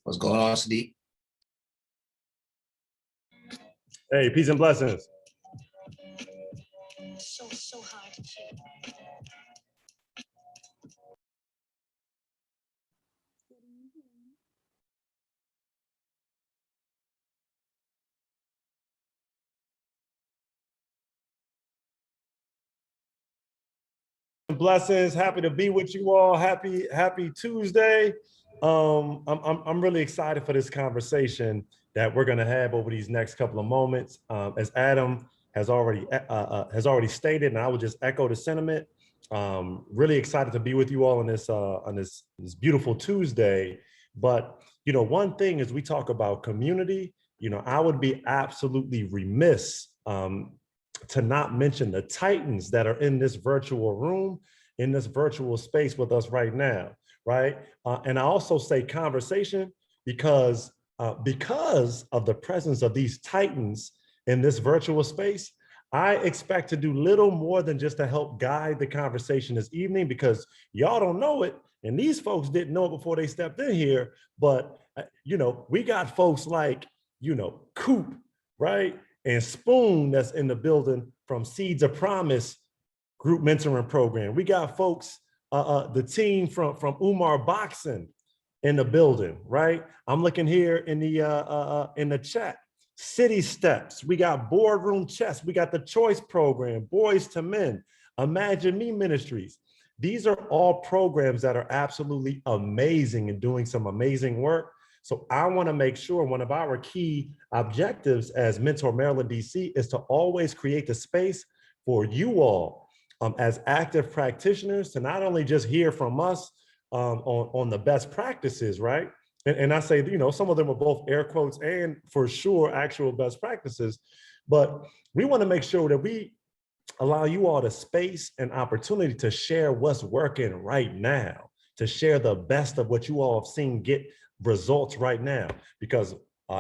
What's going on, Sadiq? Hey, peace and blessings. So hard to keep. Blessings, happy to be with you all. Happy Tuesday. I'm really excited for this conversation that we're going to have over these next couple of moments. As Adam has already stated, and I would just echo the sentiment. Really excited to be with you all on this beautiful Tuesday. But you know, one thing as we talk about community, you know, I would be absolutely remiss to not mention the titans that are in this virtual room, in this virtual space with us right now, right? And I also say conversation because of the presence of these titans in this virtual space, I expect to do little more than just to help guide the conversation this evening, because y'all don't know it, and these folks didn't know it before they stepped in here, but you know, we got folks like, you know, Coop, right? And Spoon that's in the building from Seeds of Promise group mentoring program. We got folks, the team from Umar Boxing in the building, right? I'm looking here in the chat. City Steps, we got Boardroom Chess, we got the Choice Program, Boys to Men, Imagine Me Ministries. These are all programs that are absolutely amazing and doing some amazing work. So I want to make sure one of our key objectives as Mentor Maryland, DC is to always create the space for you all as active practitioners to not only just hear from us on the best practices, right? And I say, you know, some of them are both air quotes and for sure actual best practices, but we want to make sure that we allow you all the space and opportunity to share what's working right now, to share the best of what you all have seen get results right now. Because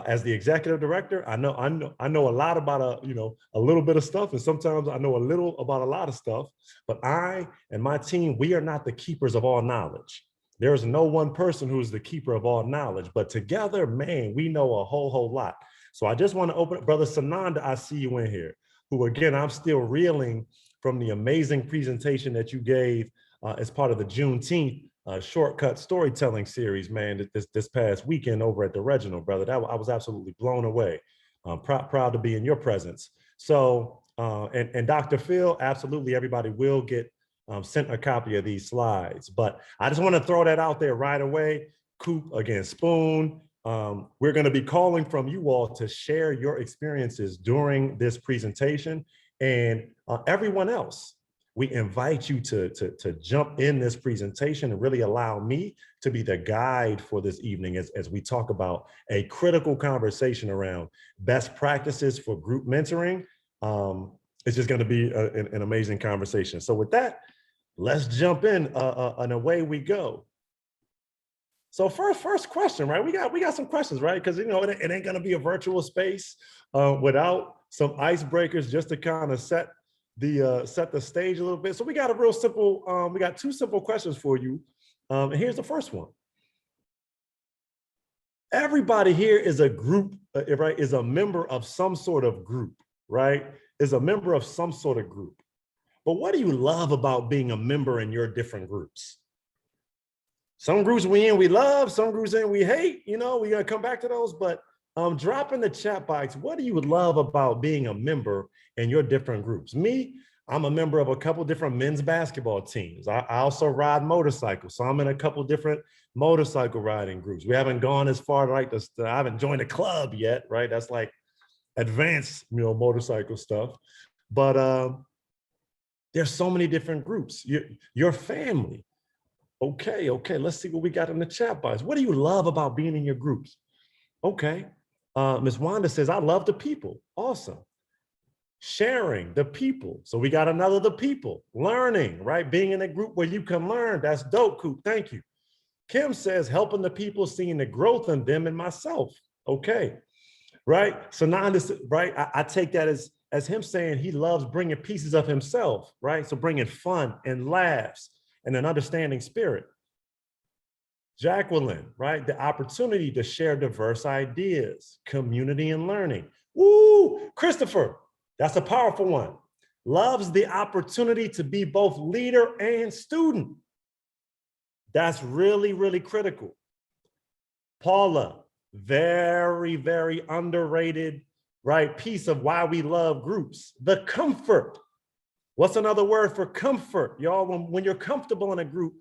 as the executive director, I know a lot about a little bit of stuff, and sometimes I know a little about a lot of stuff. But I and my team, we are not the keepers of all knowledge. There is no one person who is the keeper of all knowledge, but together, man, we know a whole lot. So I just want to open up, Brother Sananda, I see you in here, who again, I'm still reeling from the amazing presentation that you gave as part of the Juneteenth shortcut storytelling series, man, this past weekend over at the Reginald, brother. I was absolutely blown away. Proud to be in your presence. So, and Dr. Phil, absolutely, everybody will get sent a copy of these slides. But I just want to throw that out there right away. Coop, again, Spoon, we're going to be calling from you all to share your experiences during this presentation, and everyone else. We invite you to jump in this presentation and really allow me to be the guide for this evening as we talk about a critical conversation around best practices for group mentoring. It's just going to be an amazing conversation. So with that, let's jump in and away we go. So first question, right? We got some questions, right? Because you know it ain't going to be a virtual space without some icebreakers just to kind of set the stage a little bit. So we got a real simple, we got two simple questions for you. And here's the first one. Everybody here is a group, right? Is a member of some sort of group, right? Is a member of some sort of group. But what do you love about being a member in your different groups? Some groups we love, some groups we hate, you know, we're gonna come back to those, but drop in the chat box, what do you love about being a member in your different groups? Me, I'm a member of a couple different men's basketball teams. I also ride motorcycles, so I'm in a couple different motorcycle riding groups. We haven't gone as far like this, I haven't joined a club yet, right? That's like advanced, you know, motorcycle stuff. But there's so many different groups. Your family. Okay, let's see what we got in the chat box. What do you love about being in your groups? Okay, Ms. Wanda says, I love the people. Awesome. Sharing the people. So we got another the people. Learning, right? Being in a group where you can learn. That's dope, Coop. Thank you. Kim says, helping the people, seeing the growth in them and myself. Okay, right? So now this, right? I take that as him saying he loves bringing pieces of himself, right? So bringing fun and laughs and an understanding spirit. Jacqueline, right? The opportunity to share diverse ideas, community and learning. Woo! Christopher, that's a powerful one. Loves the opportunity to be both leader and student. That's really, really critical. Paula, very, very underrated, right, piece of why we love groups. The comfort. What's another word for comfort? Y'all, when you're comfortable in a group,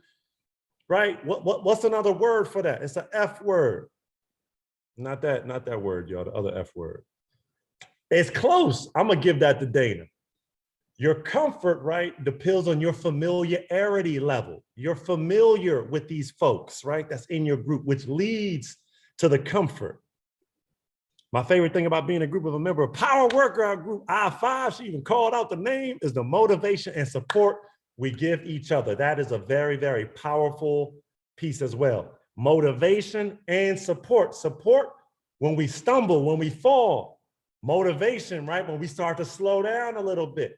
right? What's another word for that? It's an F word. Not that word, y'all, the other F word. It's close. I'm gonna give that to Dana. Your comfort, right, depends on your familiarity level. You're familiar with these folks, right? That's in your group, which leads to the comfort. My favorite thing about being a group of a member of Power Workout Group I-5, she even called out the name, is the motivation and support we give each other. That is a very, very powerful piece as well. Motivation and support. Support when we stumble, when we fall. Motivation, right, when we start to slow down a little bit.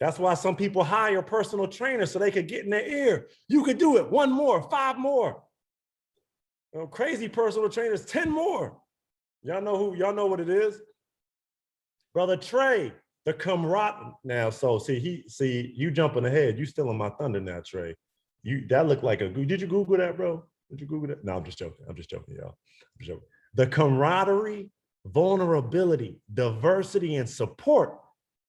That's why some people hire personal trainers so they could get in their ear. You could do it, 1 more, 5 more. You know, crazy personal trainers, 10 more. Y'all know what it is? Brother Trey, the camaraderie. Now, so see, you jumping ahead. You still in my thunder now, Trey. That looked like a, did you Google that, bro? Did you Google that? No, I'm just joking, y'all. I'm joking. The camaraderie, vulnerability, diversity, and support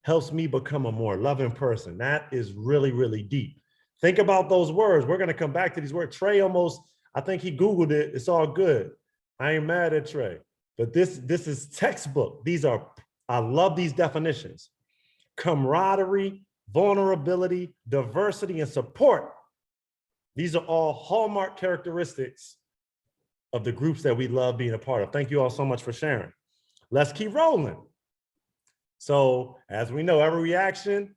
helps me become a more loving person. That is really, really deep. Think about those words. We're gonna come back to these words. Trey almost, I think he Googled it. It's all good. I ain't mad at Trey, but this is textbook. I love these definitions. Camaraderie, vulnerability, diversity, and support. These are all hallmark characteristics of the groups that we love being a part of. Thank you all so much for sharing. Let's keep rolling. So as we know, every reaction,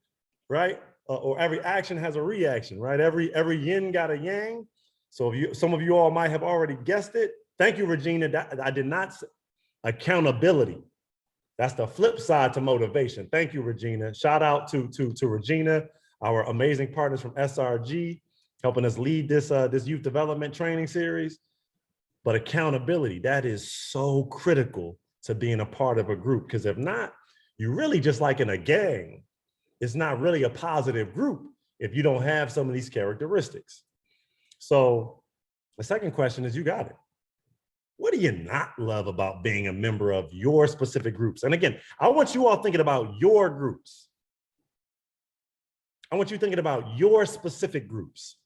right? Or every action has a reaction, right? Every yin got a yang. So some of you all might have already guessed it. Thank you, Regina. I did not say accountability. That's the flip side to motivation. Thank you, Regina. Shout out to Regina, our amazing partners from SRG, helping us lead this youth development training series. But accountability, that is so critical to being a part of a group, because if not, you're really just like in a gang. It's not really a positive group if you don't have some of these characteristics. So the second question is, you got it. What do you not love about being a member of your specific groups? And again, I want you all thinking about your groups. I want you thinking about your specific groups.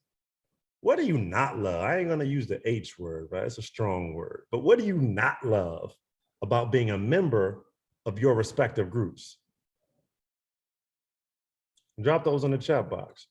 What do you not love? I ain't gonna use the H word, right? It's a strong word. But what do you not love about being a member of your respective groups? Drop those in the chat box.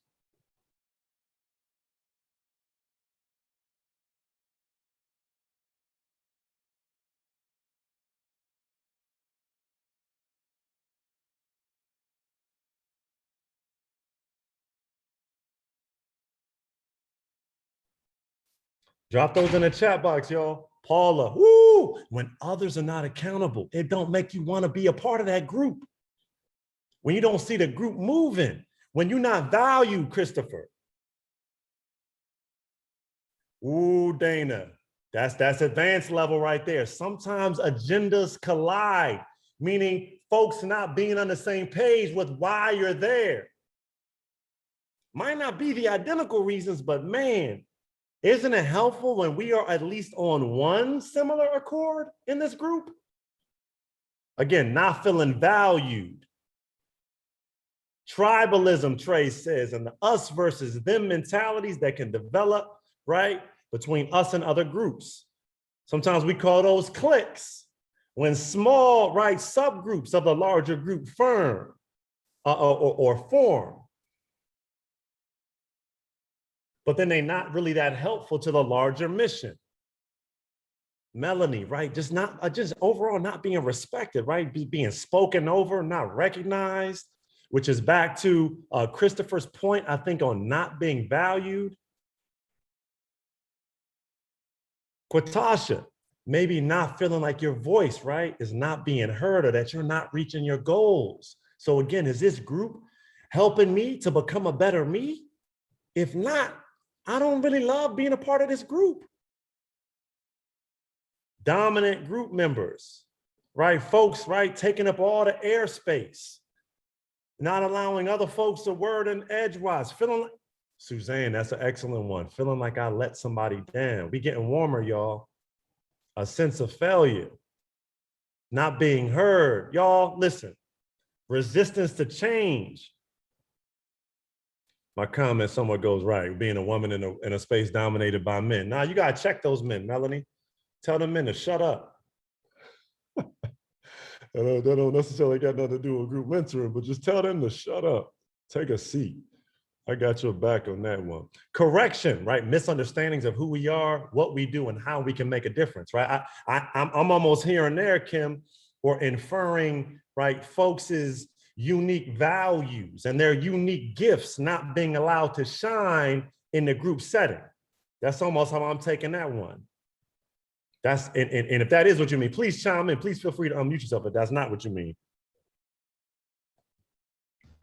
Drop those in the chat box, y'all. Paula, woo! When others are not accountable, it don't make you want to be a part of that group. When you don't see the group moving, when you're not valued, Christopher. Ooh, Dana, that's advanced level right there. Sometimes agendas collide, meaning folks not being on the same page with why you're there. Might not be the identical reasons, but man, isn't it helpful when we are at least on one similar accord in this group? Again, not feeling valued. Tribalism, Trey says, and the us versus them mentalities that can develop, right, between us and other groups. Sometimes we call those cliques. When small, right, subgroups of the larger group form. But then they're not really that helpful to the larger mission. Melanie, right? Just overall not being respected, right? Being spoken over, not recognized, which is back to Christopher's point, I think, on not being valued. Quatasha, maybe not feeling like your voice, right, is not being heard, or that you're not reaching your goals. So again, is this group helping me to become a better me? If not, I don't really love being a part of this group. Dominant group members, right? Folks, right, taking up all the airspace, not allowing other folks to word and edgewise, feeling like, Suzanne, that's an excellent one. Feeling like I let somebody down. We getting warmer, y'all. A sense of failure, not being heard. Y'all, listen, resistance to change. My comment somewhat goes right, being a woman in a space dominated by men. Now, you gotta check those men, Melanie. Tell them men to shut up. That don't necessarily got nothing to do with group mentoring, but just tell them to shut up. Take a seat. I got your back on that one. Correction, right? Misunderstandings of who we are, what we do, and how we can make a difference, right? I'm almost here and there, Kim, or inferring, right, folks' unique values and their unique gifts not being allowed to shine in the group setting. That's almost how I'm taking that one. That's and if that is what you mean, please chime in. Please feel free to unmute yourself if that's not what you mean.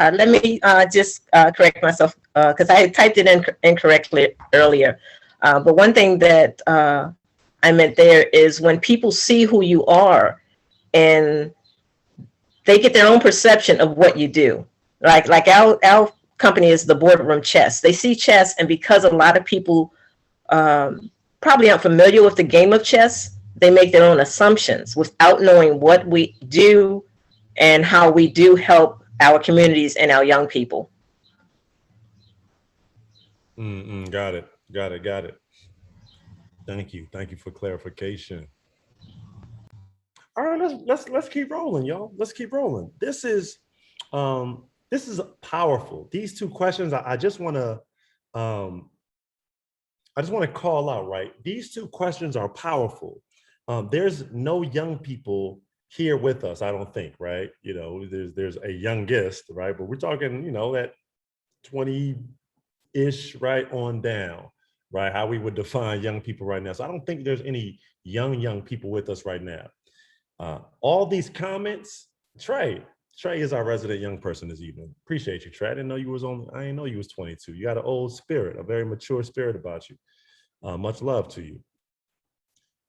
Let me just correct myself because I had typed it in incorrectly earlier. But one thing that I meant there is when people see who you are and they get their own perception of what you do. Like our company is the boardroom chess. They see chess, and because a lot of people probably aren't familiar with the game of chess, they make their own assumptions without knowing what we do and how we do help our communities and our young people. Got it. Thank you for clarification. All right, let's keep rolling, y'all. Let's keep rolling. This is powerful. These two questions, I just want to call out, right? These two questions are powerful. There's no young people here with us, I don't think, right? You know, there's a youngest, right? But we're talking, you know, that 20-ish, right on down, right? How we would define young people right now. So I don't think there's any young people with us right now. All these comments, Trey is our resident young person this evening. Appreciate you, Trey. I didn't know you was 22. You got an old spirit, a very mature spirit about you. Much love to you.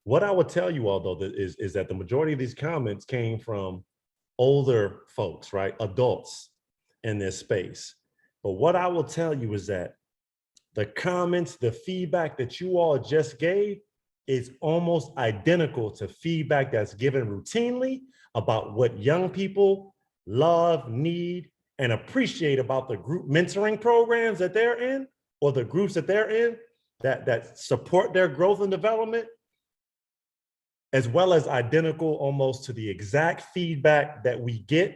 What I would tell you all, though, is that the majority of these comments came from older folks, right? Adults in this space. But what I will tell you is that the comments, the feedback that you all just gave is almost identical to feedback that's given routinely about what young people love, need, and appreciate about the group mentoring programs that they're in, or the groups that they're in that support their growth and development, as well as identical almost to the exact feedback that we get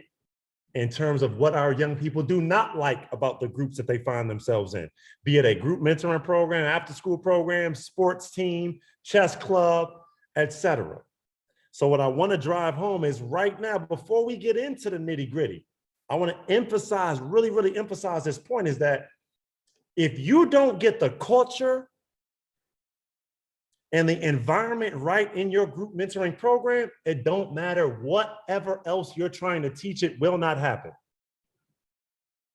in terms of what our young people do not like about the groups that they find themselves in, be it a group mentoring program, after school program, sports team, chess club, etc. So what I want to drive home is right now, before we get into the nitty gritty, I want to emphasize, really emphasize this point, is that if you don't get the culture and the environment right in your group mentoring program, it don't matter whatever else you're trying to teach, it will not happen.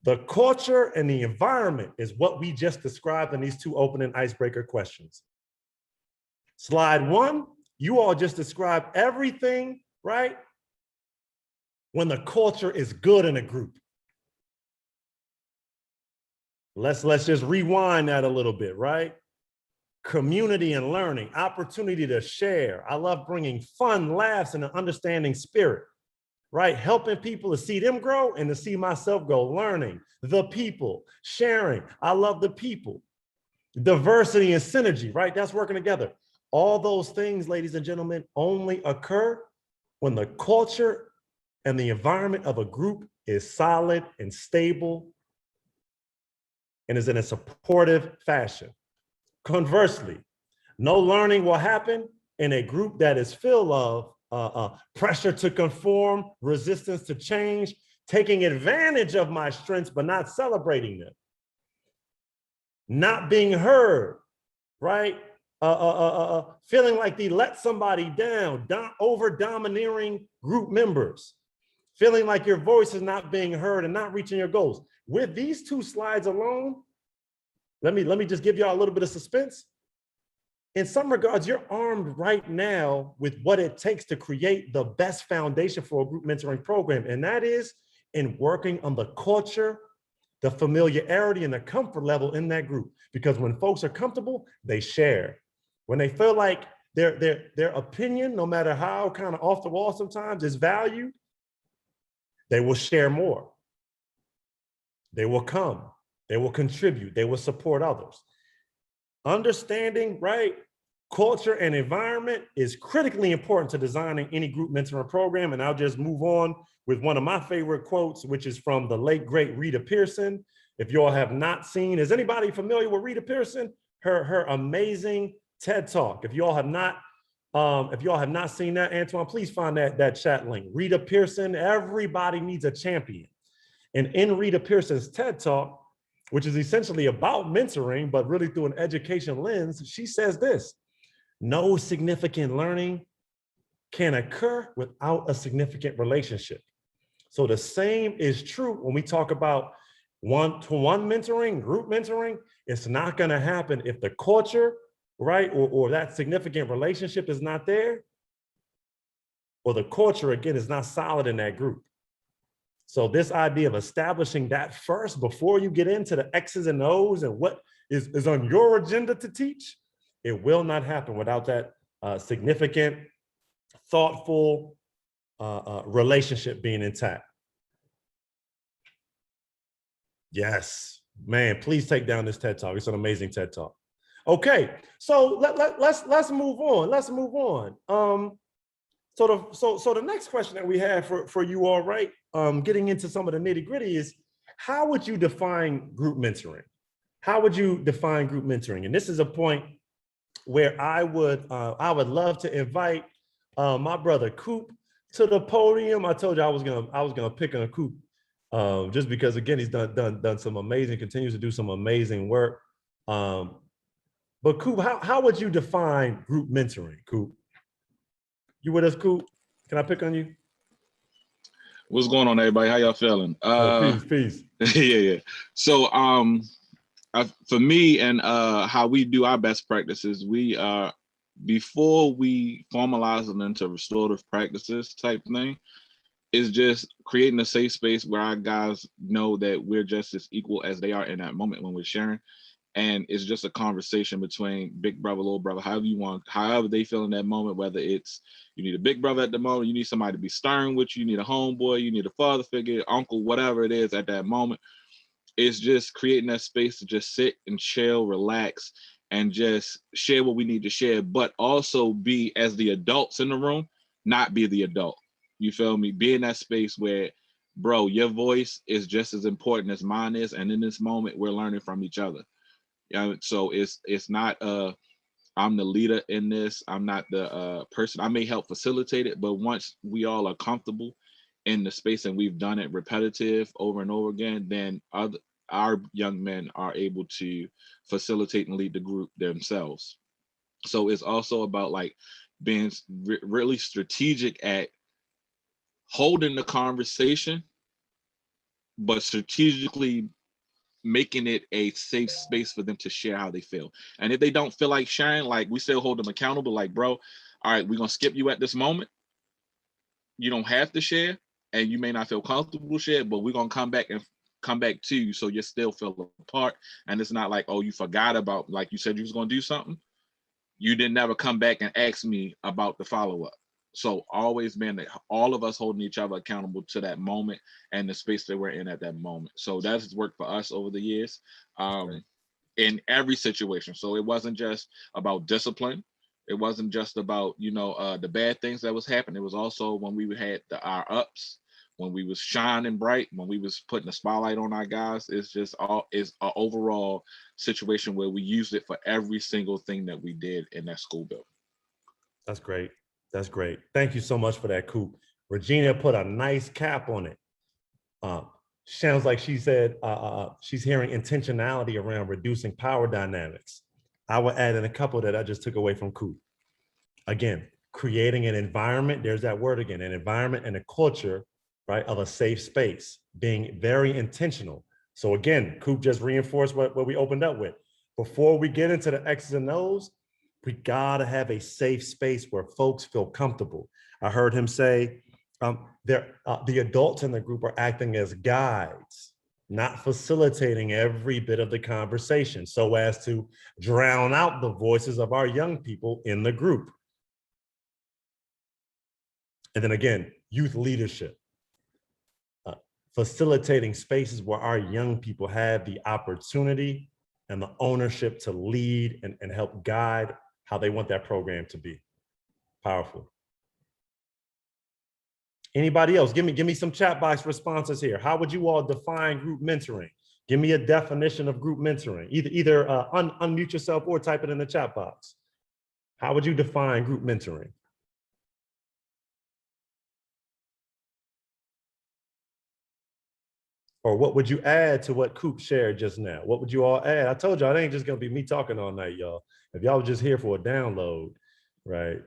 The culture and the environment is what we just described in these two opening icebreaker questions. Slide one, you all just described everything, right? When the culture is good in a group. Let's just rewind that a little bit, right? Community and learning, opportunity to share. I love bringing fun, laughs, and an understanding spirit, right? Helping people to see them grow and to see myself grow. Learning, the people, sharing. I love the people. Diversity and synergy, right? That's working together. All those things, ladies and gentlemen, only occur when the culture and the environment of a group is solid and stable and is in a supportive fashion. Conversely, no learning will happen in a group that is filled of pressure to conform, resistance to change, taking advantage of my strengths, but not celebrating them. Not being heard, right? Feeling like they let somebody down, over-domineering group members, feeling like your voice is not being heard and not reaching your goals. With these two slides alone, let me just give y'all a little bit of suspense. In some regards, you're armed right now with what it takes to create the best foundation for a group mentoring program. And that is in working on the culture, the familiarity, and the comfort level in that group. Because when folks are comfortable, they share. When they feel like their opinion, no matter how kind of off the wall sometimes, is valued, they will share more. They will come, they will contribute, they will support others. Understanding, right, culture and environment is critically important to designing any group mentoring program. And I'll just move on with one of my favorite quotes, which is from the late, great Rita Pearson. If you all have not seen, is anybody familiar with Rita Pearson? Her amazing TED Talk. If you all have not seen that, Antoine, please find that chat link. Rita Pearson, everybody needs a champion. And in Rita Pearson's TED Talk, which is essentially about mentoring, but really through an education lens, she says this: no significant learning can occur without a significant relationship. So the same is true when we talk about one-to-one mentoring, group mentoring. It's not going to happen if the culture, right, or that significant relationship is not there, or the culture, again, is not solid in that group. So this idea of establishing that first before you get into the X's and O's and what is on your agenda to teach, it will not happen without that significant, thoughtful relationship being intact. Yes, man, please take down this TED Talk. It's an amazing TED Talk. Okay, so let's move on. Let's move on. So the next question that we have for you all, right, getting into some of the nitty gritty, is how would you define group mentoring? How would you define group mentoring? And this is a point where I would love to invite my brother Coop to the podium. I told you I was gonna pick on Coop just because, again, he's done some amazing, continues to do some amazing work. But Coop, how would you define group mentoring, Coop? You with us, Coop? Can I pick on you? What's going on, everybody? How y'all feeling? Peace. Yeah. So, for me and how we do our best practices, we before we formalize them into restorative practices type thing, is just creating a safe space where our guys know that we're just as equal as they are in that moment when we're sharing. And it's just a conversation between big brother, little brother, however they feel in that moment, whether it's you need a big brother at the moment, you need somebody to be stern with you need a homeboy, you need a father figure, uncle, whatever it is at that moment. It's just creating that space to just sit and chill, relax, and just share what we need to share, but also be, as the adults in the room, not be the adult. You feel me? Be in that space where, bro, your voice is just as important as mine is. And in this moment, we're learning from each other. So it's not I'm the leader in this. I'm not the person. I may help facilitate it, but once we all are comfortable in the space and we've done it repetitive over and over again, then our young men are able to facilitate and lead the group themselves. So it's also about like being really strategic at holding the conversation, but strategically making it a safe space for them to share how they feel. And if they don't feel like sharing, like, we still hold them accountable. Like, bro, all right, we're gonna skip you at this moment. You don't have to share, and you may not feel comfortable share, but we're gonna come back to you so you still feel a part. And it's not like, oh, you forgot about, like you said you was gonna do something, you didn't never come back and ask me about the follow-up. So always been that all of us holding each other accountable to that moment and the space that we're in at that moment. So that's worked for us over the years, in every situation. So it wasn't just about discipline. It wasn't just about, the bad things that was happening. It was also when we had our ups, when we was shining bright, when we was putting the spotlight on our guys. It's an overall situation where we used it for every single thing that we did in that school building. That's great. That's great. Thank you so much for that, Coop. Regina put a nice cap on it. Sounds like she said she's hearing intentionality around reducing power dynamics. I would add in a couple that I just took away from Coop. Again, creating an environment, there's that word again, an environment and a culture, right, of a safe space, being very intentional. So again, Coop just reinforced what we opened up with. before we get into the X's and O's, we gotta have a safe space where folks feel comfortable. I heard him say the adults in the group are acting as guides, not facilitating every bit of the conversation so as to drown out the voices of our young people in the group. And then again, youth leadership, facilitating spaces where our young people have the opportunity and the ownership to lead and help guide how they want that program to be. Powerful. Anybody else? Give me some chat box responses here. How would you all define group mentoring? Give me a definition of group mentoring. Either unmute yourself or type it in the chat box. How would you define group mentoring? Or what would you add to what Coop shared just now? What would you all add? I told y'all it ain't just gonna be me talking all night, y'all. If y'all were just here for a download, right?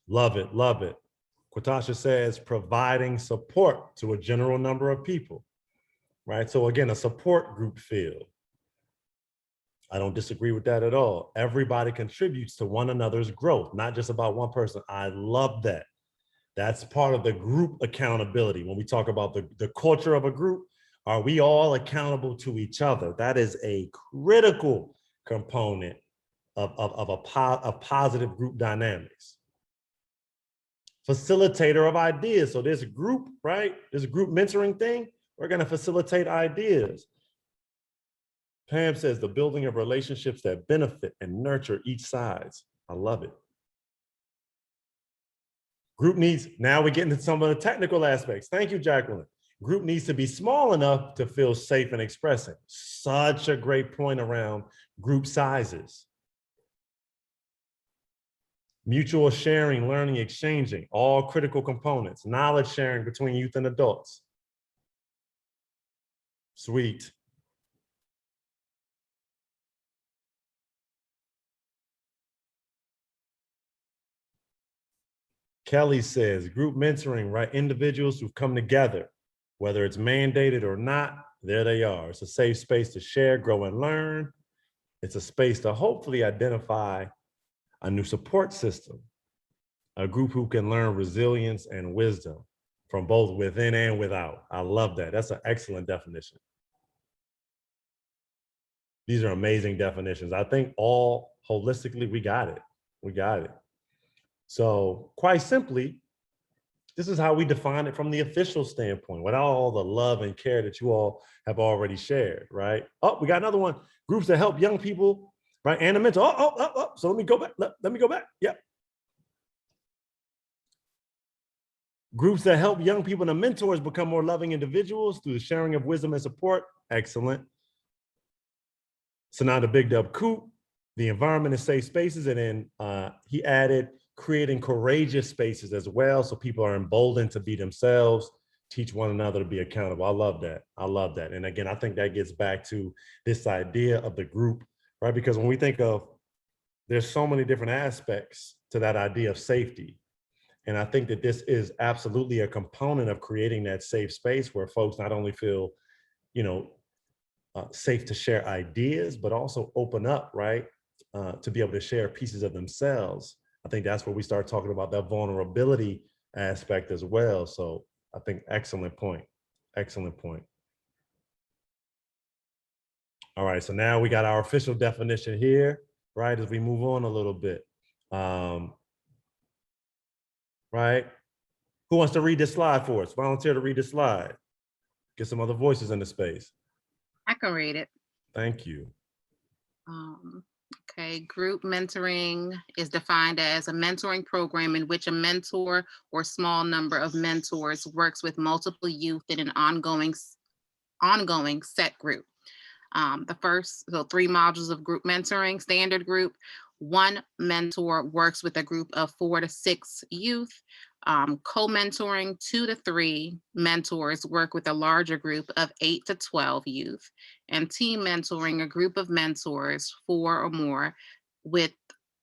Love it, love it. Quatasha says providing support to a general number of people, right? So again, a support group feel. I don't disagree with that at all. Everybody contributes to one another's growth, not just about one person. I love that. That's part of the group accountability. When we talk about the culture of a group, are we all accountable to each other? That is a critical component of positive group dynamics. Facilitator of ideas. So this group, right? This group mentoring thing, we're going to facilitate ideas. Pam says the building of relationships that benefit and nurture each sides. I love it. Group needs, now we get into some of the technical aspects. Thank you, Jacqueline. Group needs to be small enough to feel safe and expressing. Such a great point around group sizes. Mutual sharing, learning, exchanging, all critical components. Knowledge sharing between youth and adults. Sweet. Kelly says, group mentoring, right? Individuals who've come together, whether it's mandated or not, there they are. It's a safe space to share, grow, and learn. It's a space to hopefully identify a new support system, a group who can learn resilience and wisdom from both within and without. I love that. That's an excellent definition. These are amazing definitions. I think all holistically, we got it. We got it. So quite simply, this is how we define it from the official standpoint, without all the love and care that you all have already shared, right? Oh, we got another one. Groups that help young people, right? And a mentor. Oh. So let me go back. Let me go back. Yep. Groups that help young people and mentors become more loving individuals through the sharing of wisdom and support. Excellent. So now the big dub Coop, the environment and safe spaces. And then he added creating courageous spaces as well. So people are emboldened to be themselves, teach one another to be accountable. I love that. I love that. And again, I think that gets back to this idea of the group, right? Because when we think of, there's so many different aspects to that idea of safety. And I think that this is absolutely a component of creating that safe space where folks not only feel, safe to share ideas, but also open up, right? To be able to share pieces of themselves. I think that's where we start talking about that vulnerability aspect as well. So I think excellent point. Excellent point. All right, so now we got our official definition here, right? As we move on a little bit. Right? Who wants to read this slide for us? Volunteer to read this slide. Get some other voices in the space. I can read it. Thank you. Okay, group mentoring is defined as a mentoring program in which a mentor or small number of mentors works with multiple youth in an ongoing set group. The first, so 3 modules of group mentoring: standard group, One mentor works with a group of 4 to 6 youth. Co-mentoring, 2 to 3 mentors work with a larger group of 8 to 12 youth. And team mentoring, a group of mentors, 4 or more,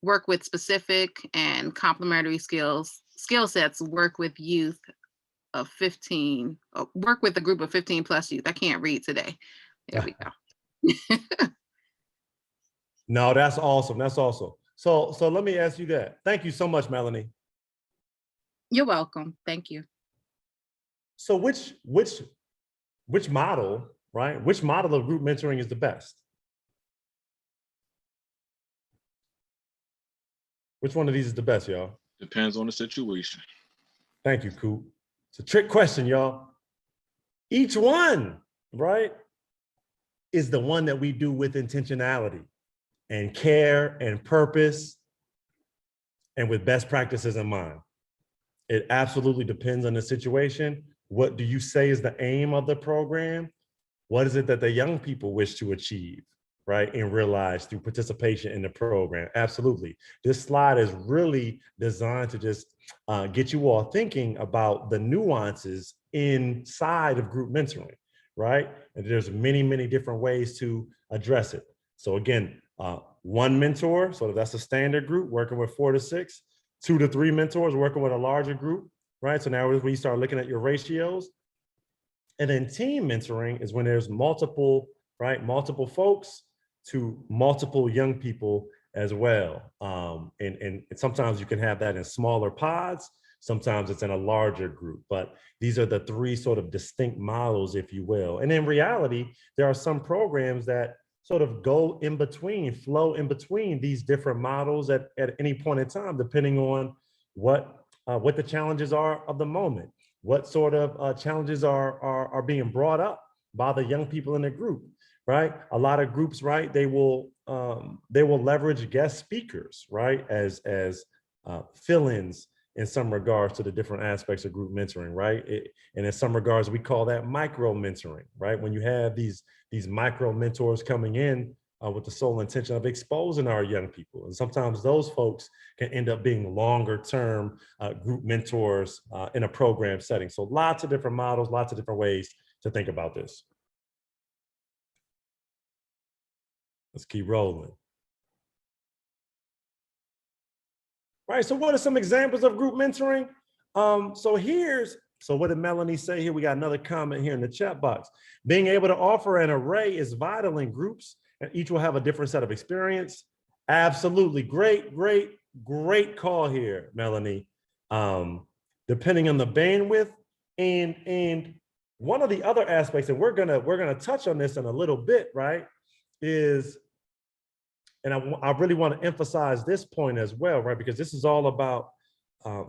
work with specific and complementary skill sets, work with youth of 15, work with a group of 15 plus youth. I can't read today. There we go. No, that's awesome. That's awesome. So let me ask you that. Thank you so much, Melanie. You're welcome. Thank you. So which model, right? Which model of group mentoring is the best? Which one of these is the best, y'all? Depends on the situation. Thank you, Coop. It's a trick question, y'all. Each one, right, is the one that we do with intentionality and care and purpose and with best practices in mind. It absolutely depends on the situation. What do you say is the aim of the program? What is it that the young people wish to achieve, right, and realize through participation in the program? Absolutely. This slide is really designed to just get you all thinking about the nuances inside of group mentoring, right? And there's many, many different ways to address it. So again, one mentor, so that's a standard group working with 4 to 6, 2 to 3 mentors working with a larger group, right? So now we start looking at your ratios. And then team mentoring is when there's multiple, right? Multiple folks to multiple young people as well. And sometimes you can have that in smaller pods. Sometimes it's in a larger group, but these are the 3 sort of distinct models, if you will. And in reality, there are some programs that sort of go in between, flow in between these different models at any point in time, depending on what the challenges are of the moment, what sort of challenges are being brought up by the young people in the group, right? A lot of groups, right, they will leverage guest speakers, right, as fill-ins in some regards to the different aspects of group mentoring, right? And in some regards, we call that micro mentoring, right? When you have these micro mentors coming in with the sole intention of exposing our young people. And sometimes those folks can end up being longer term group mentors in a program setting. So lots of different models, lots of different ways to think about this. Let's keep rolling. Right, so what are some examples of group mentoring? So what did Melanie say here? We got another comment here in the chat box. Being able to offer an array is vital in groups, and each will have a different set of experience. Absolutely, great call here, Melanie. Depending on the bandwidth, and one of the other aspects, and we're gonna touch on this in a little bit, right, is, and I really want to emphasize this point as well, right? Because this is all about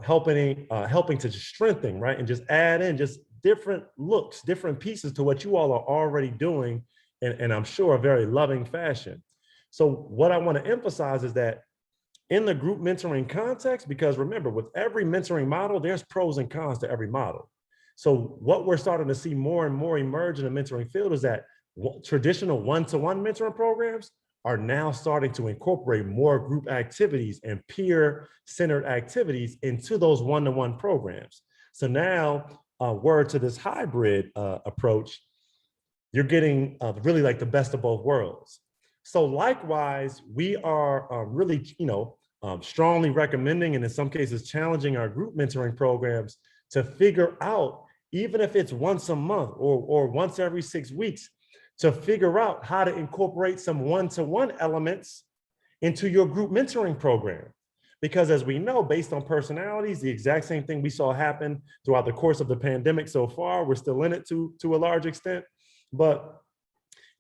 helping to strengthen, right? And just add in just different looks, different pieces to what you all are already doing, and I'm sure a very loving fashion. So what I want to emphasize is that in the group mentoring context, because remember, with every mentoring model, there's pros and cons to every model. So what we're starting to see more and more emerge in the mentoring field is that traditional one-to-one mentoring programs are now starting to incorporate more group activities and peer-centered activities into those one-to-one programs. So now, word to this hybrid approach, you're getting really like the best of both worlds. So likewise, we are really, strongly recommending, and in some cases challenging our group mentoring programs to figure out, even if it's once a month or once every 6 weeks, to figure out how to incorporate some one-to-one elements into your group mentoring program. Because as we know, based on personalities, the exact same thing we saw happen throughout the course of the pandemic so far, we're still in it to a large extent, but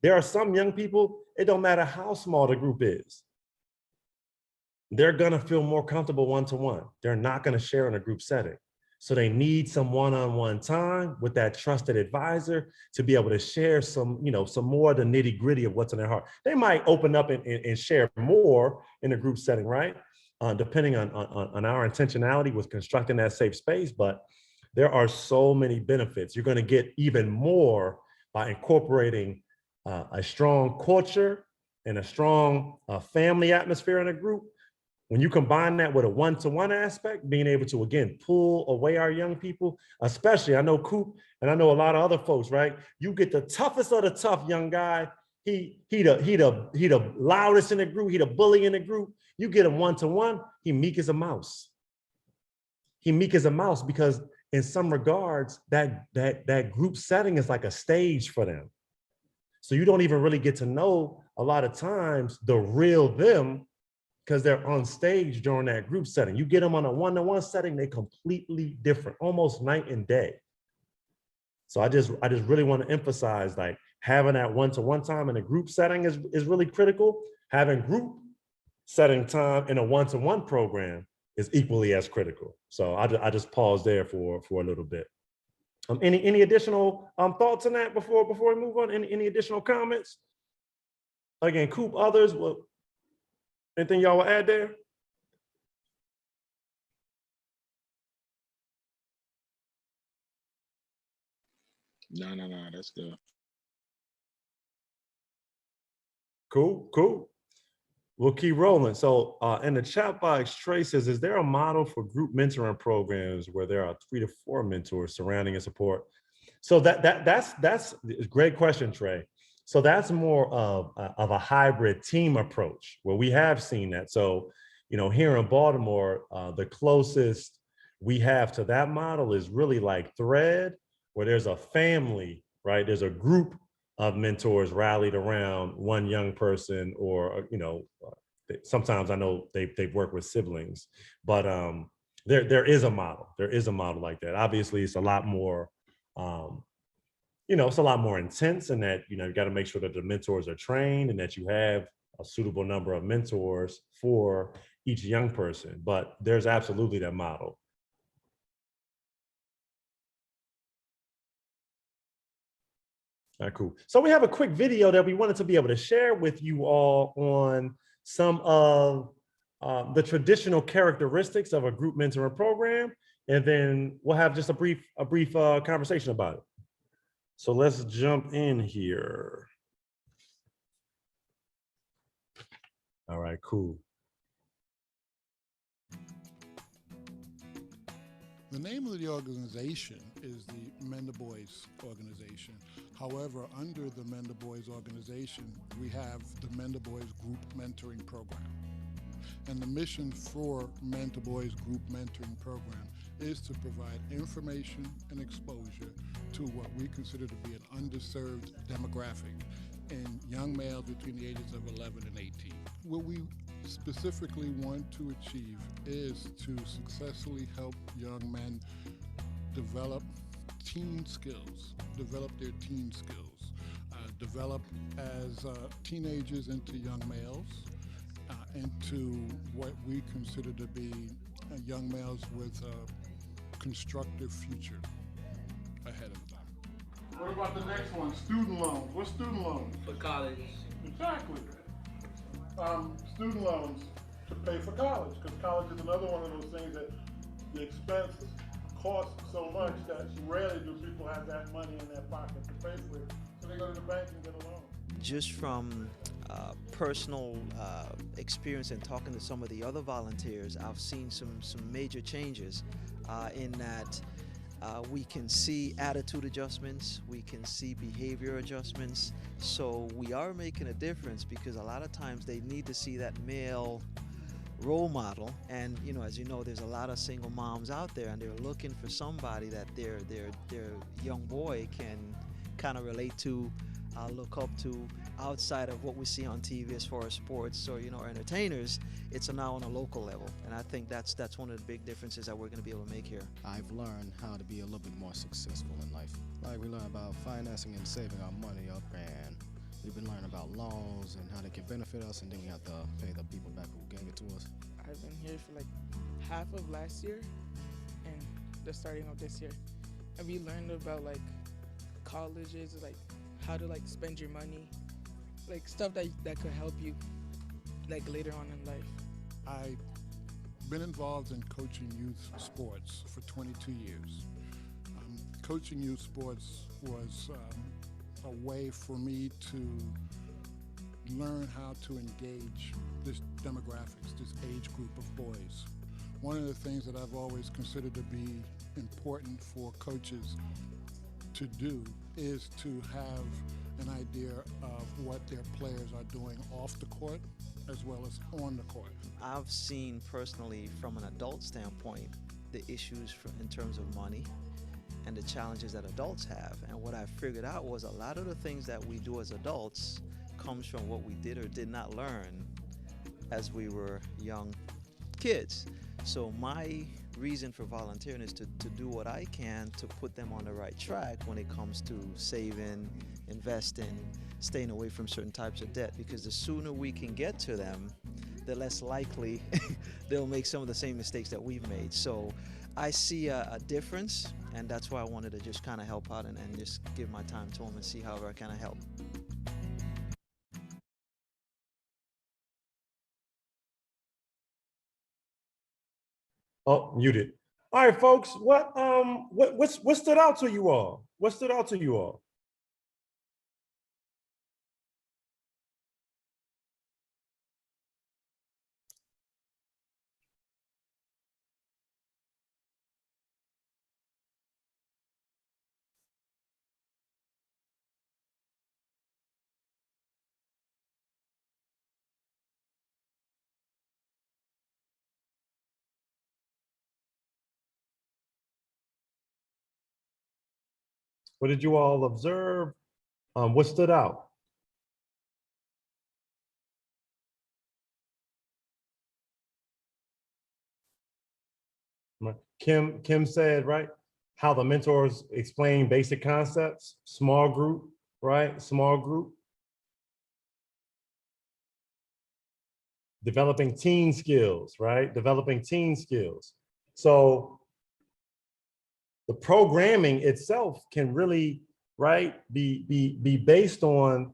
there are some young people, it don't matter how small the group is, they're gonna feel more comfortable one-to-one. They're not gonna share in a group setting. So they need some one-on-one time with that trusted advisor to be able to share some more of the nitty gritty of what's in their heart. They might open up and share more in a group setting, right? Depending on our intentionality with constructing that safe space, but there are so many benefits. You're gonna get even more by incorporating a strong culture and a strong family atmosphere in a group, When you combine that with a one-to-one aspect, being able to, again, pull away our young people, especially, I know Coop, and I know a lot of other folks, right? You get the toughest of the tough young guy. He the loudest in the group. He the bully in the group. You get him one-to-one, he meek as a mouse. He meek as a mouse because in some regards, that group setting is like a stage for them. So you don't even really get to know a lot of times the real them because they're on stage during that group setting. You get them on a one-to-one setting, they're completely different, almost night and day. So I just really want to emphasize, like, having that one-to-one time in a group setting is really critical. Having group setting time in a one-to-one program is equally as critical. So I just pause there for a little bit. Any additional thoughts on that before we move on? Any additional comments? Again, Coop, others, well, anything y'all will add there? No, that's good. Cool. We'll keep rolling. So in the chat box, Trey says, is there a model for group mentoring programs where there are 3 to 4 mentors surrounding and support? So that's a great question, Trey. So that's more of a hybrid team approach where we have seen that. So, here in Baltimore, the closest we have to that model is really like Thread, where there's a family, right? There's a group of mentors rallied around one young person, or sometimes I know they've worked with siblings, but there is a model. There is a model like that. Obviously, it's a lot more, it's a lot more intense, in that you got to make sure that the mentors are trained and that you have a suitable number of mentors for each young person. But there's absolutely that model. All right, cool. So we have a quick video that we wanted to be able to share with you all on some of the traditional characteristics of a group mentoring program, and then we'll have just a brief conversation about it. So let's jump in here. All right, cool. The name of the organization is the Mender Boys organization. However, under the Mender Boys organization, we have the Mender Boys Group Mentoring Program. And the mission for Mender Boys Group Mentoring Program is to provide information and exposure to what we consider to be an underserved demographic in young males between the ages of 11 and 18. What we specifically want to achieve is to successfully help young men develop teen skills, develop their teen skills, develop as teenagers into young males, into what we consider to be young males with a constructive future ahead of them. What about the next one? Student loans. What's student loans? For college. Exactly. Student loans to pay for college, because college is another one of those things that the expense costs so much that rarely do people have that money in their pocket to pay for it. So they go to the bank and get a loan. Just from personal experience and talking to some of the other volunteers, I've seen some major changes in that we can see attitude adjustments, we can see behavior adjustments. So we are making a difference, because a lot of times they need to see that male role model. And as you know, there's a lot of single moms out there, and they're looking for somebody that their young boy can kind of relate to, look up to, outside of what we see on TV as far as sports or entertainers. It's now on a local level, and I think that's one of the big differences that we're going to be able to make here. I've learned how to be a little bit more successful in life. Like, we learn about financing and saving our money up, and we've been learning about loans and how they can benefit us, and then we have to pay the people back who gave it to us. I've been here for like half of last year and the starting of this year, and we learned about like colleges, like how to like spend your money, like stuff that could help you like later on in life. I've been involved in coaching youth sports for 22 years. Coaching youth sports was a way for me to learn how to engage this demographics, this age group of boys. One of the things that I've always considered to be important for coaches to do is to have an idea of what their players are doing off the court as well as on the court. I've seen personally from an adult standpoint the issues in terms of money and the challenges that adults have. And what I figured out was a lot of the things that we do as adults comes from what we did or did not learn as we were young kids. So my reason for volunteering is to do what I can to put them on the right track when it comes to saving, investing, staying away from certain types of debt, because the sooner we can get to them, the less likely they'll make some of the same mistakes that we've made. So I see a difference, and that's why I wanted to just kind of help out and just give my time to them and see however I kind of help. Oh, muted. All right, folks. What stood out to you all? What stood out to you all? What did you all observe? What stood out? Kim said, right, how the mentors explain basic concepts, small group, right? Small group. Developing team skills, right? Developing team skills. So the programming itself can really, right, be based on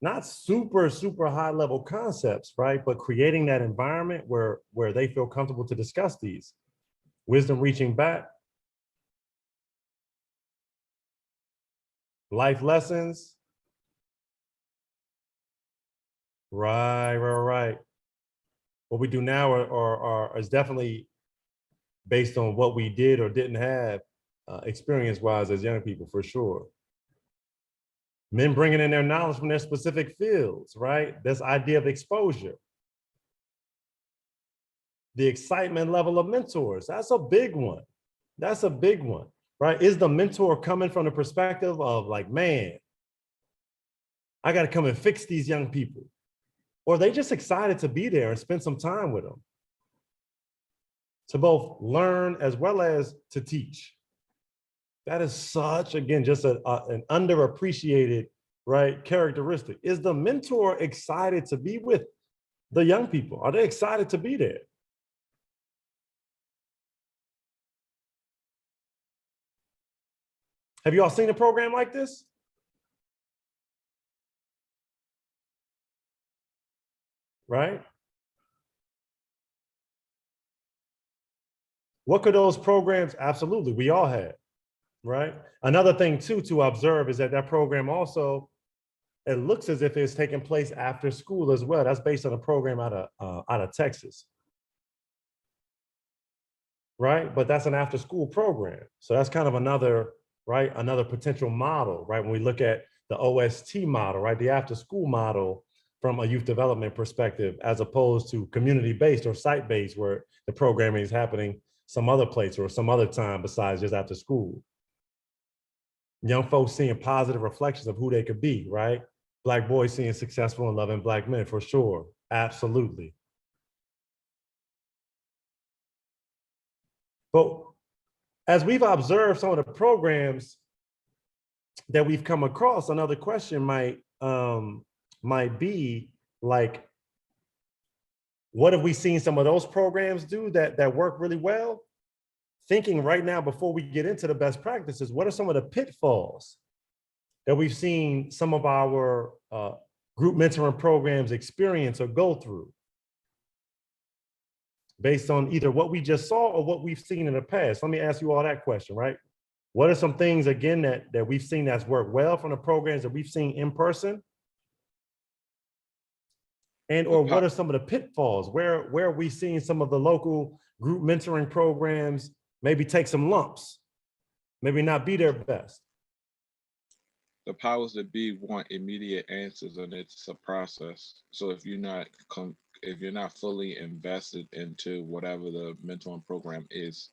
not super high level concepts, right? But creating that environment where they feel comfortable to discuss these. Wisdom reaching back. Life lessons. Right. What we do now is definitely based on what we did or didn't have experience-wise as young people, for sure. Men bringing in their knowledge from their specific fields, right? This idea of exposure. The excitement level of mentors, that's a big one. That's a big one, right? Is the mentor coming from the perspective of like, man, I got to come and fix these young people? Or are they just excited to be there and spend some time with them? To both learn as well as to teach. That is such, again, just an underappreciated, right, characteristic. Is the mentor excited to be with the young people? Are they excited to be there? Have you all seen a program like this? Right? What could those programs? Absolutely, we all had, right? Another thing too to observe is that program also, it looks as if it's taking place after school as well. That's based on a program out of Texas, right? But that's an after school program. So that's kind of another, right? Another potential model, right? When we look at the OST model, right? The after school model from a youth development perspective, as opposed to community-based or site-based where the programming is happening some other place or some other time besides just after school. Young folks seeing positive reflections of who they could be, right? Black boys seeing successful and loving Black men, for sure. Absolutely. But as we've observed some of the programs that we've come across, another question might be like, what have we seen some of those programs do that work really well? Thinking right now, before we get into the best practices, what are some of the pitfalls that we've seen some of our group mentoring programs experience or go through based on either what we just saw or what we've seen in the past? Let me ask you all that question, right? What are some things, again, that we've seen that's worked well from the programs that we've seen in person? And or what are some of the pitfalls? Where are we seeing some of the local group mentoring programs maybe take some lumps, maybe not be their best? The powers that be want immediate answers, and it's a process. So if you're not fully invested into whatever the mentoring program is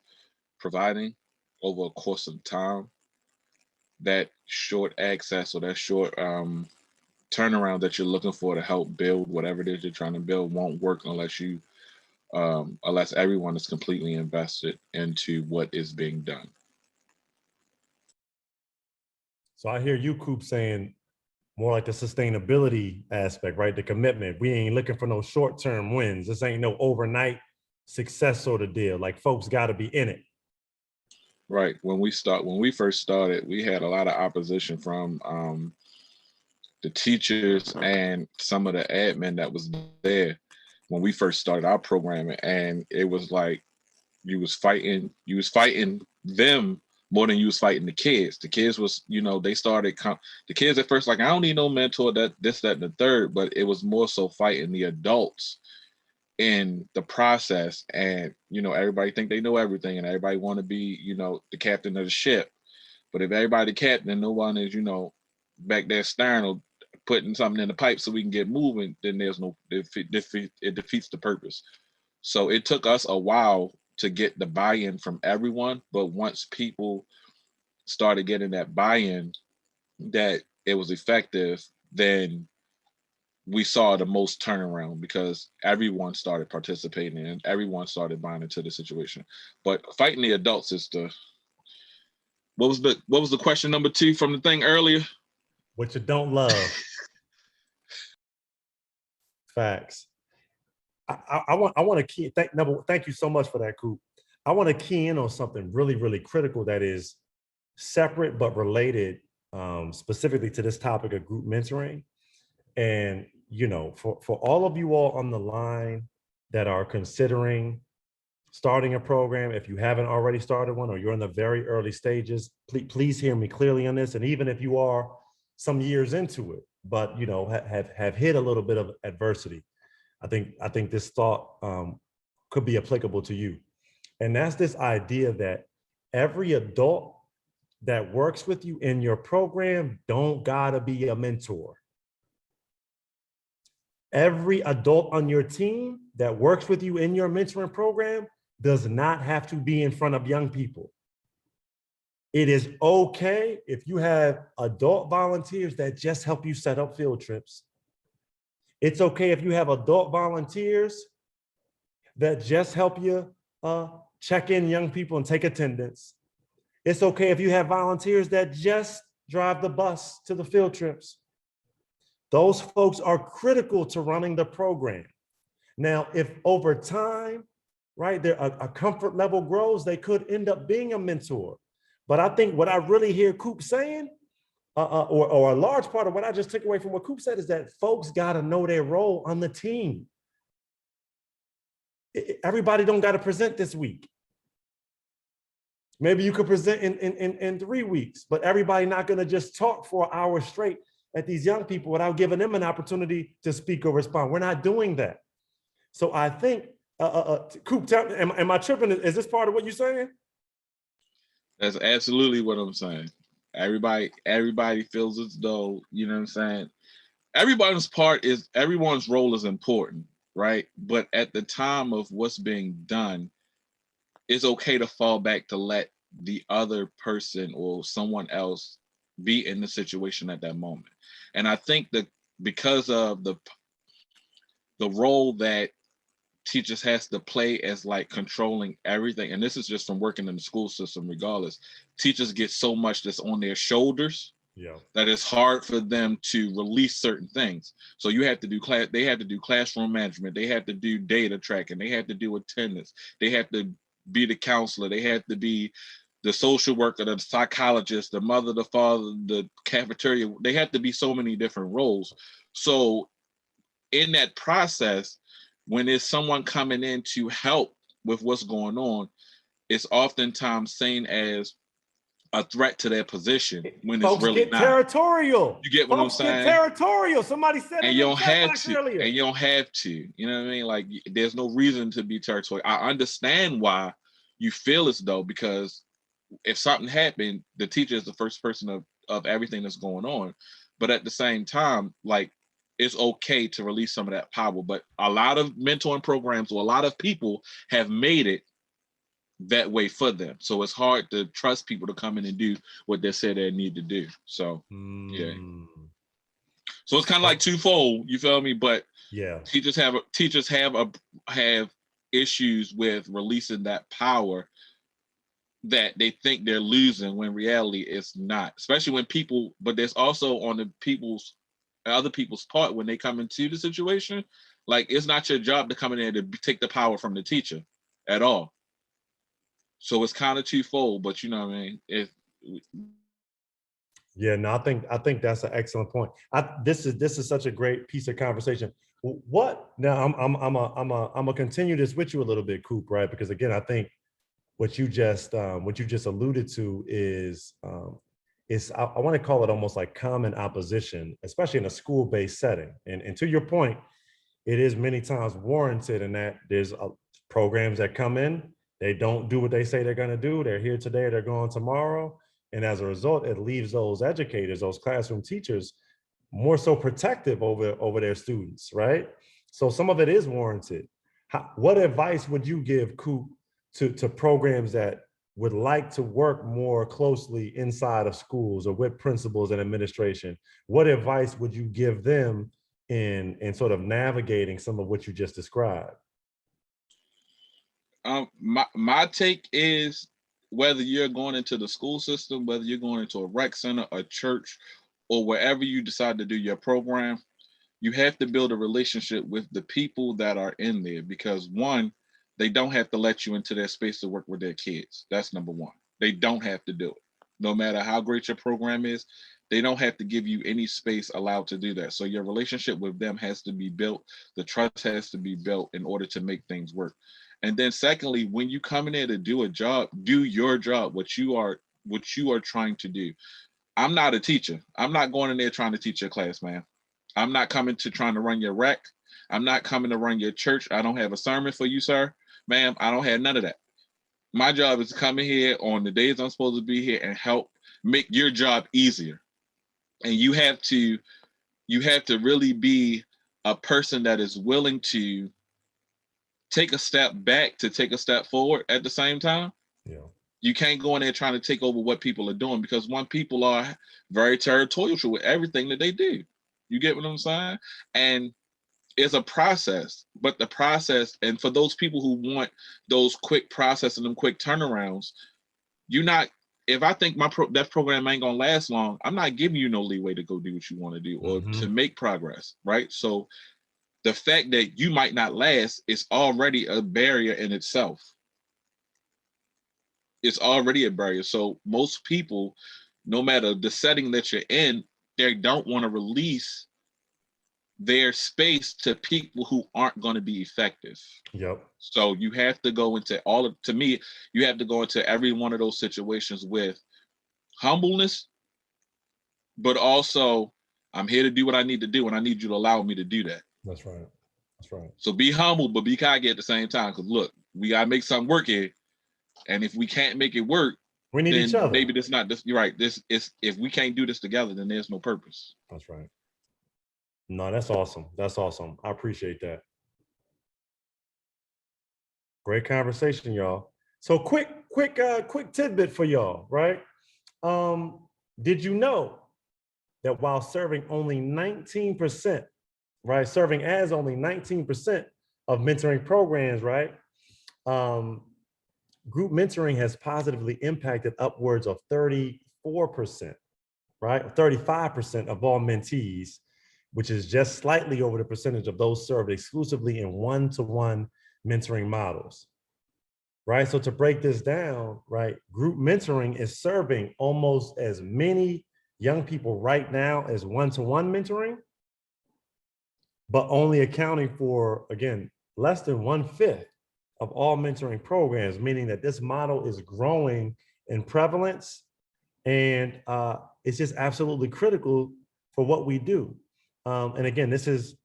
providing over a course of time, that short access or that short turnaround that you're looking for to help build whatever it is you're trying to build won't work unless unless everyone is completely invested into what is being done. So I hear you, Coop, saying more like the sustainability aspect, right? The commitment. We ain't looking for no short-term wins. This ain't no overnight success sort of deal. Like folks got to be in it. Right. When we first started, we had a lot of opposition from the teachers and some of the admin that was there when we first started our programming, and it was like you was fighting them more than you was fighting the kids. The kids was, the kids at first like, I don't need no mentor, that this, that, and the third, but it was more so fighting the adults in the process. And everybody think they know everything, and everybody want to be the captain of the ship. But if everybody the captain and no one is back there staring or putting something in the pipe so we can get moving, then there's no it defeats the purpose. So it took us a while to get the buy-in from everyone, but once people started getting that buy-in that it was effective, then we saw the most turnaround because everyone started participating and everyone started buying into the situation. But fighting the adults is what was the question number 2 from the thing earlier? What you don't love. Facts. I want to key. Thank you so much for that, Coop. I want to key in on something really, really critical that is separate but related, specifically to this topic of group mentoring. And for all of you all on the line that are considering starting a program, if you haven't already started one or you're in the very early stages, please hear me clearly on this. And even if you are some years into it, but have hit a little bit of adversity, I think this thought could be applicable to you. And that's this idea that every adult that works with you in your program don't gotta be a mentor. Every adult on your team that works with you in your mentoring program does not have to be in front of young people. It is okay if you have adult volunteers that just help you set up field trips. It's okay if you have adult volunteers that just help you check in young people and take attendance. It's okay if you have volunteers that just drive the bus to the field trips. Those folks are critical to running the program. Now, if over time, right, a comfort level grows, they could end up being a mentor. But I think what I really hear Coop saying, or a large part of what I just took away from what Coop said, is that folks got to know their role on the team. Everybody don't got to present this week. Maybe you could present in 3 weeks, but everybody not going to just talk for an hour straight at these young people without giving them an opportunity to speak or respond. We're not doing that. So I think, Coop, am I tripping? Is this part of what you're saying? That's absolutely what I'm saying. Everybody feels as though, you know what I'm saying? Everyone's role is important, right? But at the time of what's being done, it's okay to fall back to let the other person or someone else be in the situation at that moment. And I think that because of the role that teachers has to play as like controlling everything, and this is just from working in the school system regardless, teachers get so much that's on their shoulders that it's hard for them to release certain things. So you have to do they have to do classroom management, they have to do data tracking, they have to do attendance, they have to be the counselor, they have to be the social worker, the psychologist, the mother, the father, the cafeteria. They have to be so many different roles. So in that process, when there's someone coming in to help with what's going on, it's oftentimes seen as a threat to their position when Folks it's really get not. territorial. You get what I'm Folks get saying? territorial. Somebody said And it you in the don't chat have box to. earlier. And you don't have to. You know what I mean? Like, there's no reason to be territorial. I understand why you feel as though, because if something happened, the teacher is the first person of everything that's going on. But at the same time, like, it's okay to release some of that power. But a lot of mentoring programs or a lot of people have made it that way for them. So it's hard to trust people to come in and do what they say they need to do. So yeah. So it's kind of like twofold, you feel me? But yeah, teachers have issues with releasing that power that they think they're losing when reality it's not. Especially when people, but there's also on the other people's part when they come into the situation, like, it's not your job to come in there to take the power from the teacher at all. So it's kind of twofold, but you know what I mean? Yeah, no, I think that's an excellent point. This is such a great piece of conversation. What now? I'm gonna continue this with you a little bit, Coop, right? Because again, I think what you just alluded to is I want to call it almost like common opposition, especially in a school-based setting. And to your point, it is many times warranted in that there's programs that come in, they don't do what they say they're going to do. They're here today, they're gone tomorrow. And as a result, it leaves those educators, those classroom teachers, more so protective over their students, right? So some of it is warranted. What advice would you give, Coop, to programs that would like to work more closely inside of schools or with principals and administration? What advice would you give them in sort of navigating some of what you just described? My take is, whether you're going into the school system, whether you're going into a rec center, a church, or wherever you decide to do your program, you have to build a relationship with the people that are in there, because one, they don't have to let you into their space to work with their kids. That's number one. They don't have to do it. No matter how great your program is, they don't have to give you any space allowed to do that. So your relationship with them has to be built. The trust has to be built in order to make things work. And then secondly, when you come in there to do a job, do your job, what you are trying to do. I'm not a teacher. I'm not going in there trying to teach your class, man. I'm not coming to trying to run your rec. I'm not coming to run your church. I don't have a sermon for you, sir. Ma'am, I don't have none of that. My job is to come in here on the days I'm supposed to be here and help make your job easier. And you have to really be a person that is willing to take a step back to take a step forward at the same time. Yeah. You can't go in there trying to take over what people are doing, because one, people are very territorial with everything that they do. You get what I'm saying? And it's a process, but the process, and for those people who want those quick process and them quick turnarounds, if I think that program ain't gonna last long, I'm not giving you no leeway to go do what you want to do or to make progress, right? So the fact that you might not last is already a barrier in itself. It's already a barrier. So most people, no matter the setting that you're in, they don't want to release their space to people who aren't going to be effective. Yep. So you have to go into you have to go into every one of those situations with humbleness, but also, I'm here to do what I need to do, and I need you to allow me to do that. That's right. That's right. So be humble, but be cocky at the same time. Because look, we gotta make something work here, and if we can't make it work, we need each other. Maybe this not this. You're right. This is, if we can't do this together, then there's no purpose. That's right. No, that's awesome. That's awesome. I appreciate that. Great conversation, y'all. So quick tidbit for y'all, right? Did you know that while serving only 19%, right? Serving as only 19% of mentoring programs, right? Group mentoring has positively impacted upwards of 34%, right? 35% of all mentees, which is just slightly over the percentage of those served exclusively in one-to-one mentoring models, right? So to break this down, right, group mentoring is serving almost as many young people right now as one-to-one mentoring, but only accounting for, again, less than 1/5 of all mentoring programs, meaning that this model is growing in prevalence And it's just absolutely critical for what we do. And again, this is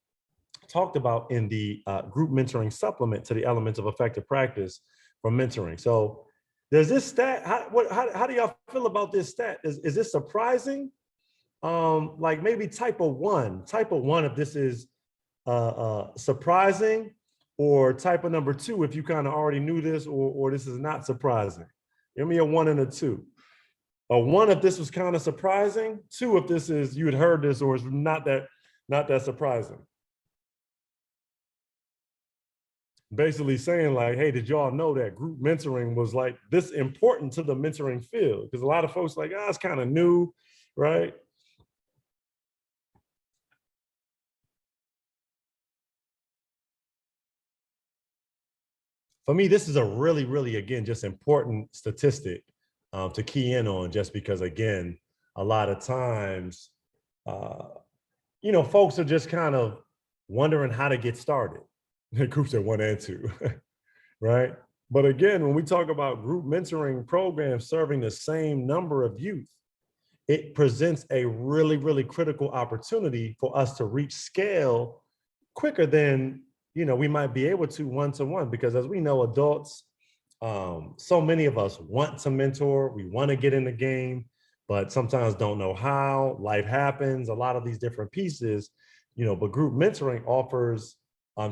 talked about in the group mentoring supplement to the Elements of Effective Practice for Mentoring. So does this stat, how do y'all feel about this stat? Is this surprising? Like maybe type of one, if this is surprising, or type of number two, if you kind of already knew this, or this is not surprising. Give me a 1 and a 2. A 1 if this was kind of surprising, 2 if this is, you had heard this or it's not that surprising. Basically saying like, hey, did y'all know that group mentoring was like this important to the mentoring field? Because a lot of folks like, it's kind of new, right? For me, this is a really, really, again, just important statistic to key in on, just because, again, a lot of times, folks are just kind of wondering how to get started. Groups at 1 and 2, right? But again, when we talk about group mentoring programs serving the same number of youth, it presents a really, really critical opportunity for us to reach scale quicker than we might be able to one-to-one, because as we know, adults, so many of us want to mentor, we want to get in the game, but sometimes don't know how. Life happens, a lot of these different pieces, but group mentoring offers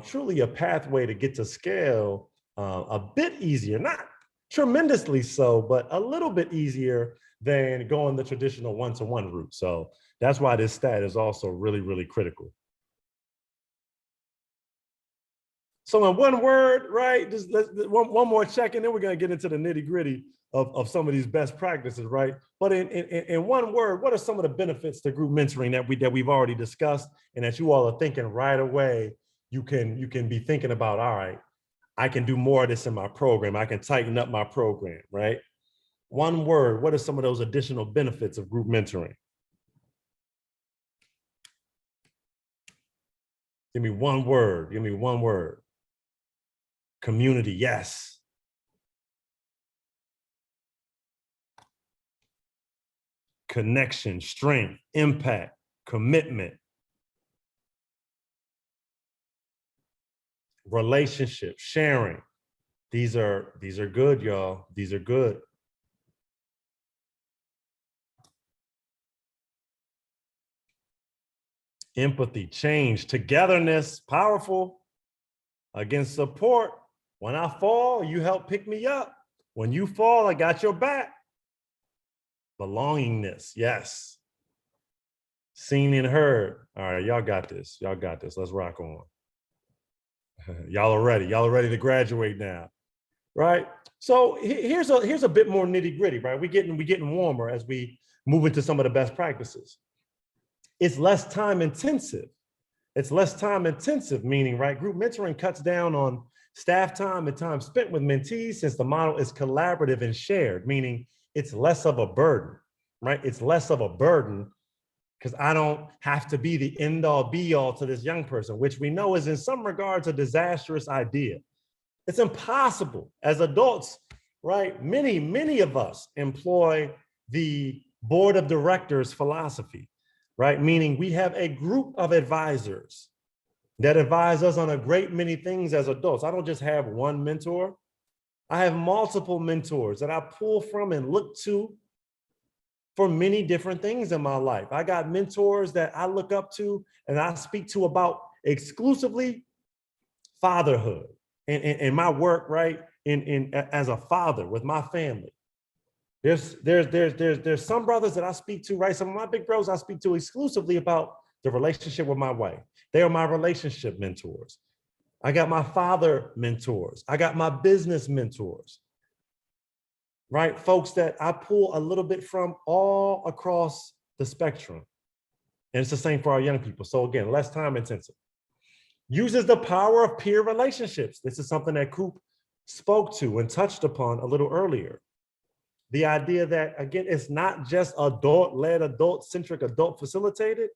truly a pathway to get to scale a bit easier, not tremendously so, but a little bit easier than going the traditional one-to-one route. So that's why this stat is also really, really critical. So in one word, right, just one more check, and then we're going to get into the nitty gritty of some of these best practices, right? But in one word, what are some of the benefits to group mentoring that we've already discussed, and that you all are thinking right away? You can be thinking about, all right, I can do more of this in my program. I can tighten up my program, right? One word, what are some of those additional benefits of group mentoring? Give me one word. Community, yes. Connection, strength, impact, commitment. Relationship, sharing. These are good, y'all. These are good. Empathy, change, togetherness, powerful. Against support. When I fall, you help pick me up. When you fall, I got your back. Belongingness, yes. Seen and heard. All right, y'all got this. Let's rock on. Y'all are ready to graduate now, right? So here's a bit more nitty gritty, right? We're getting warmer as we move into some of the best practices. It's less time intensive. Meaning, right, group mentoring cuts down on staff time and time spent with mentees, since the model is collaborative and shared, meaning it's less of a burden, right? It's less of a burden because I don't have to be the end all be all to this young person, which we know is in some regards a disastrous idea. It's impossible. As adults, right, many of us employ the board of directors philosophy, right? Meaning we have a group of advisors that advise us on a great many things as adults. I don't just have one mentor. I have multiple mentors that I pull from and look to for many different things in my life. I got mentors that I look up to and I speak to about exclusively fatherhood and my work, right, as a father with my family. There's some brothers that I speak to, right? Some of my big bros I speak to exclusively about the relationship with my wife. They are my relationship mentors. I got my father mentors. I got my business mentors, right? Folks that I pull a little bit from all across the spectrum. And it's the same for our young people. So again, less time intensive. Uses the power of peer relationships. This is something that Coop spoke to and touched upon a little earlier. The idea that, again, it's not just adult-led, adult-centric, adult-facilitated,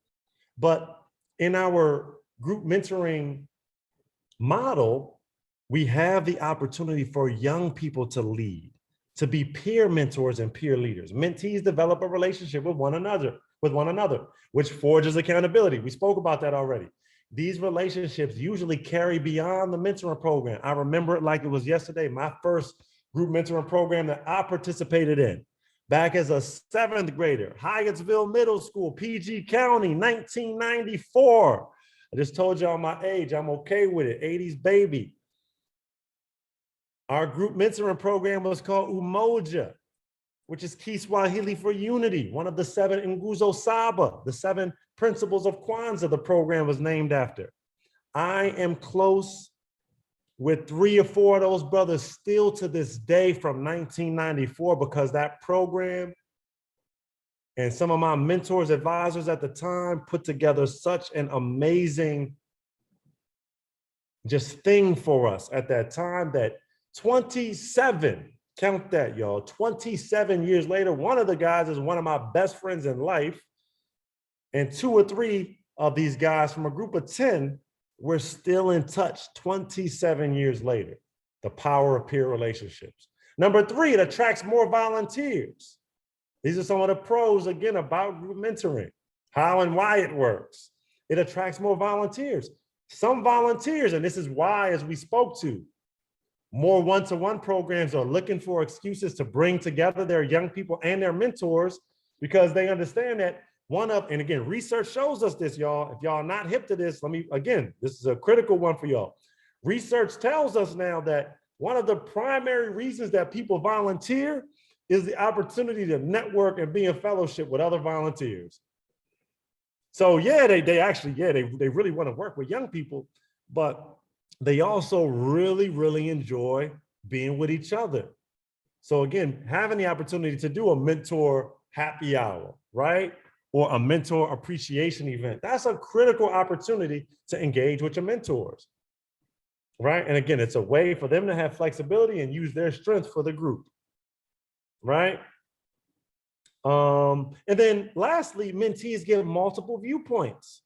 but in our group mentoring model, we have the opportunity for young people to lead, to be peer mentors and peer leaders. Mentees develop a relationship with one another, which forges accountability. We spoke about that already. These relationships usually carry beyond the mentoring program. I remember it like it was yesterday, my first group mentoring program that I participated in. Back as a 7th grader, Hyattsville Middle School, PG County, 1994. I just told y'all my age, I'm okay with it, 80s baby. Our group mentoring program was called Umoja, which is Kiswahili for unity, one of the 7 Nguzo Saba, the 7 principles of Kwanzaa the program was named after. I am close with 3 or 4 of those brothers still to this day from 1994 because that program and some of my mentors, advisors at the time put together such an amazing just thing for us at that time that 27, count that y'all, 27 years later, one of the guys is one of my best friends in life. And 2 or 3 of these guys from a group of 10, we're still in touch 27 years later. The power of peer relationships. Number 3, it attracts more volunteers. These are some of the pros, again, about group mentoring, how and why it works. It attracts more volunteers. Some volunteers, and this is why, as we spoke to, more one-to-one programs are looking for excuses to bring together their young people and their mentors because they understand that and again, research shows us this, y'all. If y'all are not hip to this, this is a critical one for y'all. Research tells us now that one of the primary reasons that people volunteer is the opportunity to network and be in fellowship with other volunteers. So yeah, they really want to work with young people, but they also really, really enjoy being with each other. So again, having the opportunity to do a mentor happy hour, right? Or a mentor appreciation event, that's a critical opportunity to engage with your mentors, right? And again, it's a way for them to have flexibility and use their strength for the group, right? And then lastly, mentees give multiple viewpoints.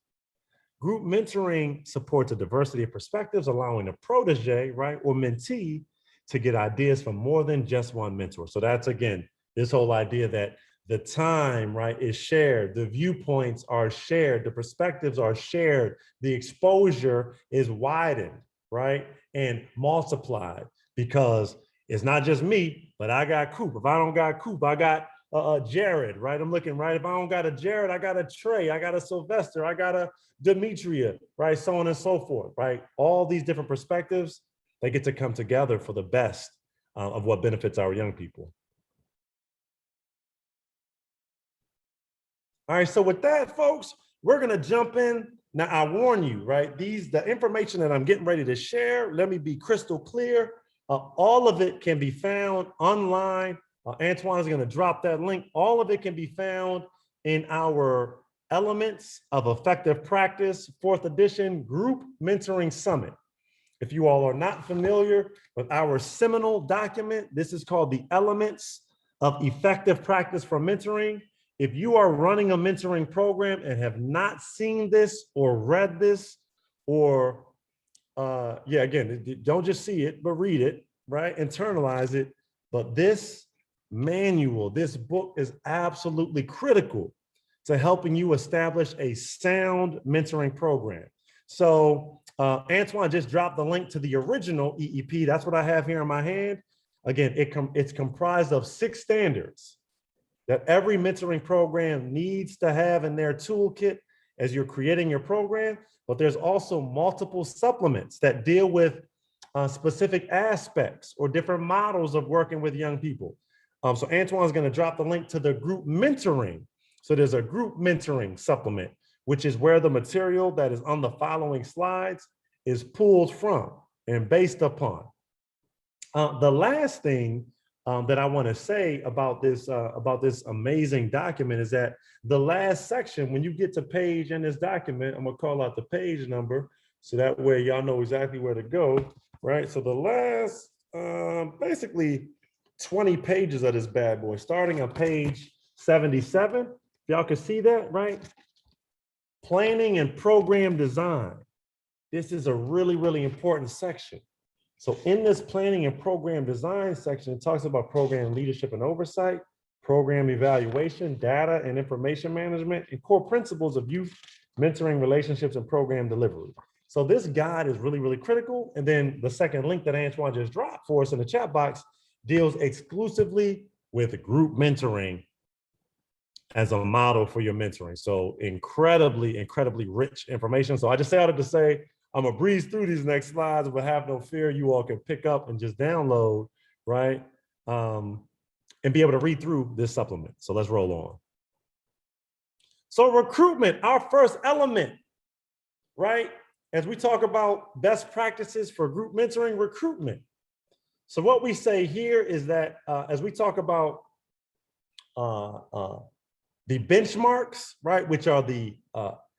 Group mentoring supports a diversity of perspectives, allowing a protege, right, or mentee to get ideas from more than just one mentor. So that's, again, this whole idea that the time, right, is shared, the viewpoints are shared, the perspectives are shared, the exposure is widened, right, and multiplied, because it's not just me, but I got Coop. If I don't got Coop, I got Jared, right? I'm looking, right? If I don't got a Jared, I got a Trey, I got a Sylvester, I got a Demetria, right? So on and so forth, right? All these different perspectives, they get to come together for the best of what benefits our young people. All right, so with that, folks, we're gonna jump in. Now, I warn you, right? The information that I'm getting ready to share, let me be crystal clear. All of it can be found online. Antoine is gonna drop that link. All of it can be found in our Elements of Effective Practice 4th edition Group Mentoring Summit. If you all are not familiar with our seminal document, this is called the Elements of Effective Practice for Mentoring. If you are running a mentoring program and have not seen this or read this, or again, don't just see it, but read it, right? Internalize it. But this manual, this book is absolutely critical to helping you establish a sound mentoring program. So Antoine just dropped the link to the original EEP. That's what I have here in my hand. Again, it's comprised of 6 standards that every mentoring program needs to have in their toolkit as you're creating your program, but there's also multiple supplements that deal with specific aspects or different models of working with young people. So Antoine's gonna drop the link to the group mentoring. So there's a group mentoring supplement, which is where the material that is on the following slides is pulled from and based upon. The last thing that I want to say about this amazing document is that the last section, when you get to page in this document, I'm gonna call out the page number so that way y'all know exactly where to go, right? So the last basically 20 pages of this bad boy, starting on page 77, y'all can see that, right? Planning and program design. This is a really, really important section. So in this planning and program design section, it talks about program leadership and oversight, program evaluation, data and information management, and core principles of youth mentoring, relationships, and program delivery. So this guide is really, really critical. And then the second link that Antoine just dropped for us in the chat box deals exclusively with group mentoring as a model for your mentoring. So incredibly, incredibly rich information. So I just started to say, I'm gonna breeze through these next slides, but have no fear, you all can pick up and just download, right? And be able to read through this supplement. So let's roll on. So recruitment, our first element, right? As we talk about best practices for group mentoring, recruitment. So what we say here is that as we talk about the benchmarks, right, which are the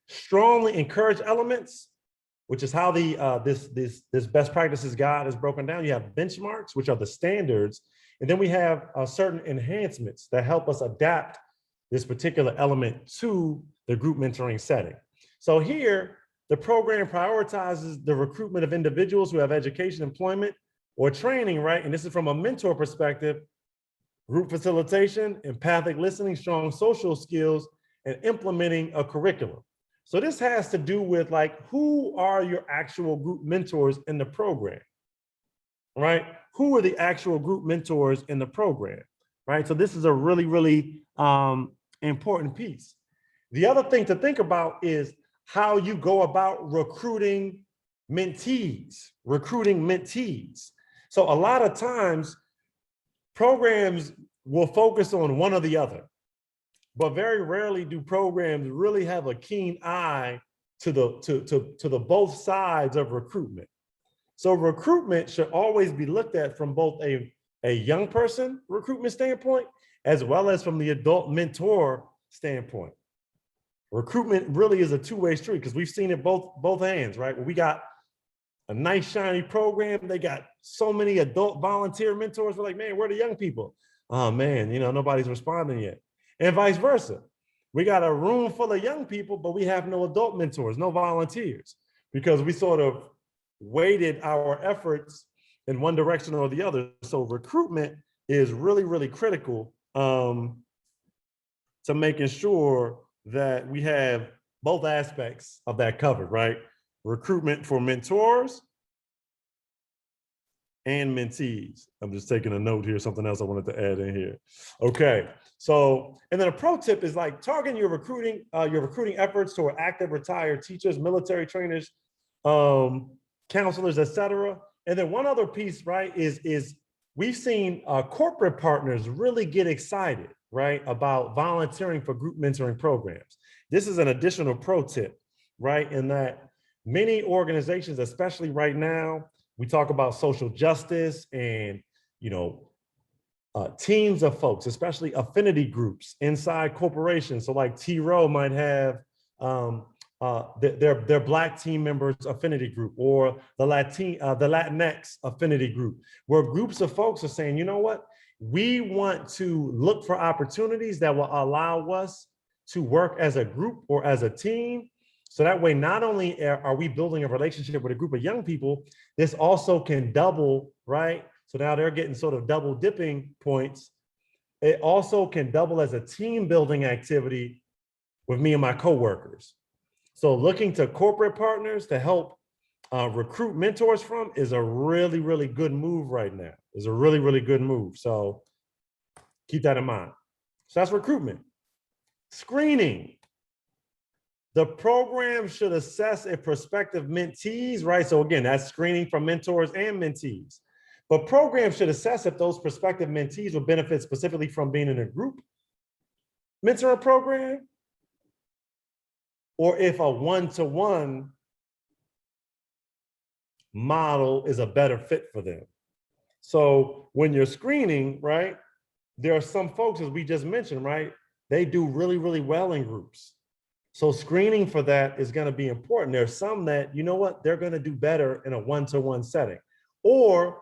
strongly encouraged elements, which is how the this best practices guide is broken down. You have benchmarks, which are the standards, and then we have certain enhancements that help us adapt this particular element to the group mentoring setting. So here, the program prioritizes the recruitment of individuals who have education, employment, or training, right? And this is from a mentor perspective, group facilitation, empathic listening, strong social skills, and implementing a curriculum. So this has to do with like, who are your actual group mentors in the program, right? Who are the actual group mentors in the program, right? So this is a really, really important piece. The other thing to think about is how you go about recruiting mentees. So a lot of times programs will focus on one or the other, but very rarely do programs really have a keen eye to the both sides of recruitment. So recruitment should always be looked at from both a young person recruitment standpoint, as well as from the adult mentor standpoint. Recruitment really is a two-way street because we've seen it both hands, right? When we got a nice shiny program, they got so many adult volunteer mentors. We're like, man, where are the young people? Oh man, you know, nobody's responding yet. And vice versa. We got a room full of young people, but we have no adult mentors, no volunteers, because we sort of weighted our efforts in one direction or the other. So recruitment is really, really critical to making sure that we have both aspects of that covered, right? Recruitment for mentors and mentees. I'm just taking a note here, something else I wanted to add in here. Okay, so, and then a pro tip is like targeting your recruiting efforts toward active retired teachers, military trainers, counselors, etc. And then one other piece, right, is we've seen corporate partners really get excited, right, about volunteering for group mentoring programs. This is an additional pro tip, right, in that many organizations, especially right now, we talk about social justice and, you know, teams of folks, especially affinity groups inside corporations. So like T-Row might have their Black team members affinity group, or the Latinx affinity group, where groups of folks are saying, you know what, we want to look for opportunities that will allow us to work as a group or as a team. So that way, not only are we building a relationship with a group of young people, this also can double, right? So now they're getting sort of double dipping points. It also can double as a team building activity with me and my coworkers. So looking to corporate partners to help recruit mentors from is a really, really good move right now. It's a really, really good move. So keep that in mind. So that's recruitment. Screening. The program should assess if prospective mentees, right? So again, that's screening from mentors and mentees. But programs should assess if those prospective mentees will benefit specifically from being in a group mentoring program, or if a one-to-one model is a better fit for them. So when you're screening, right, there are some folks, as we just mentioned, right, they do really, really well in groups. So screening for that is going to be important. There's some that, you know what, they're going to do better in a one-to-one setting, or,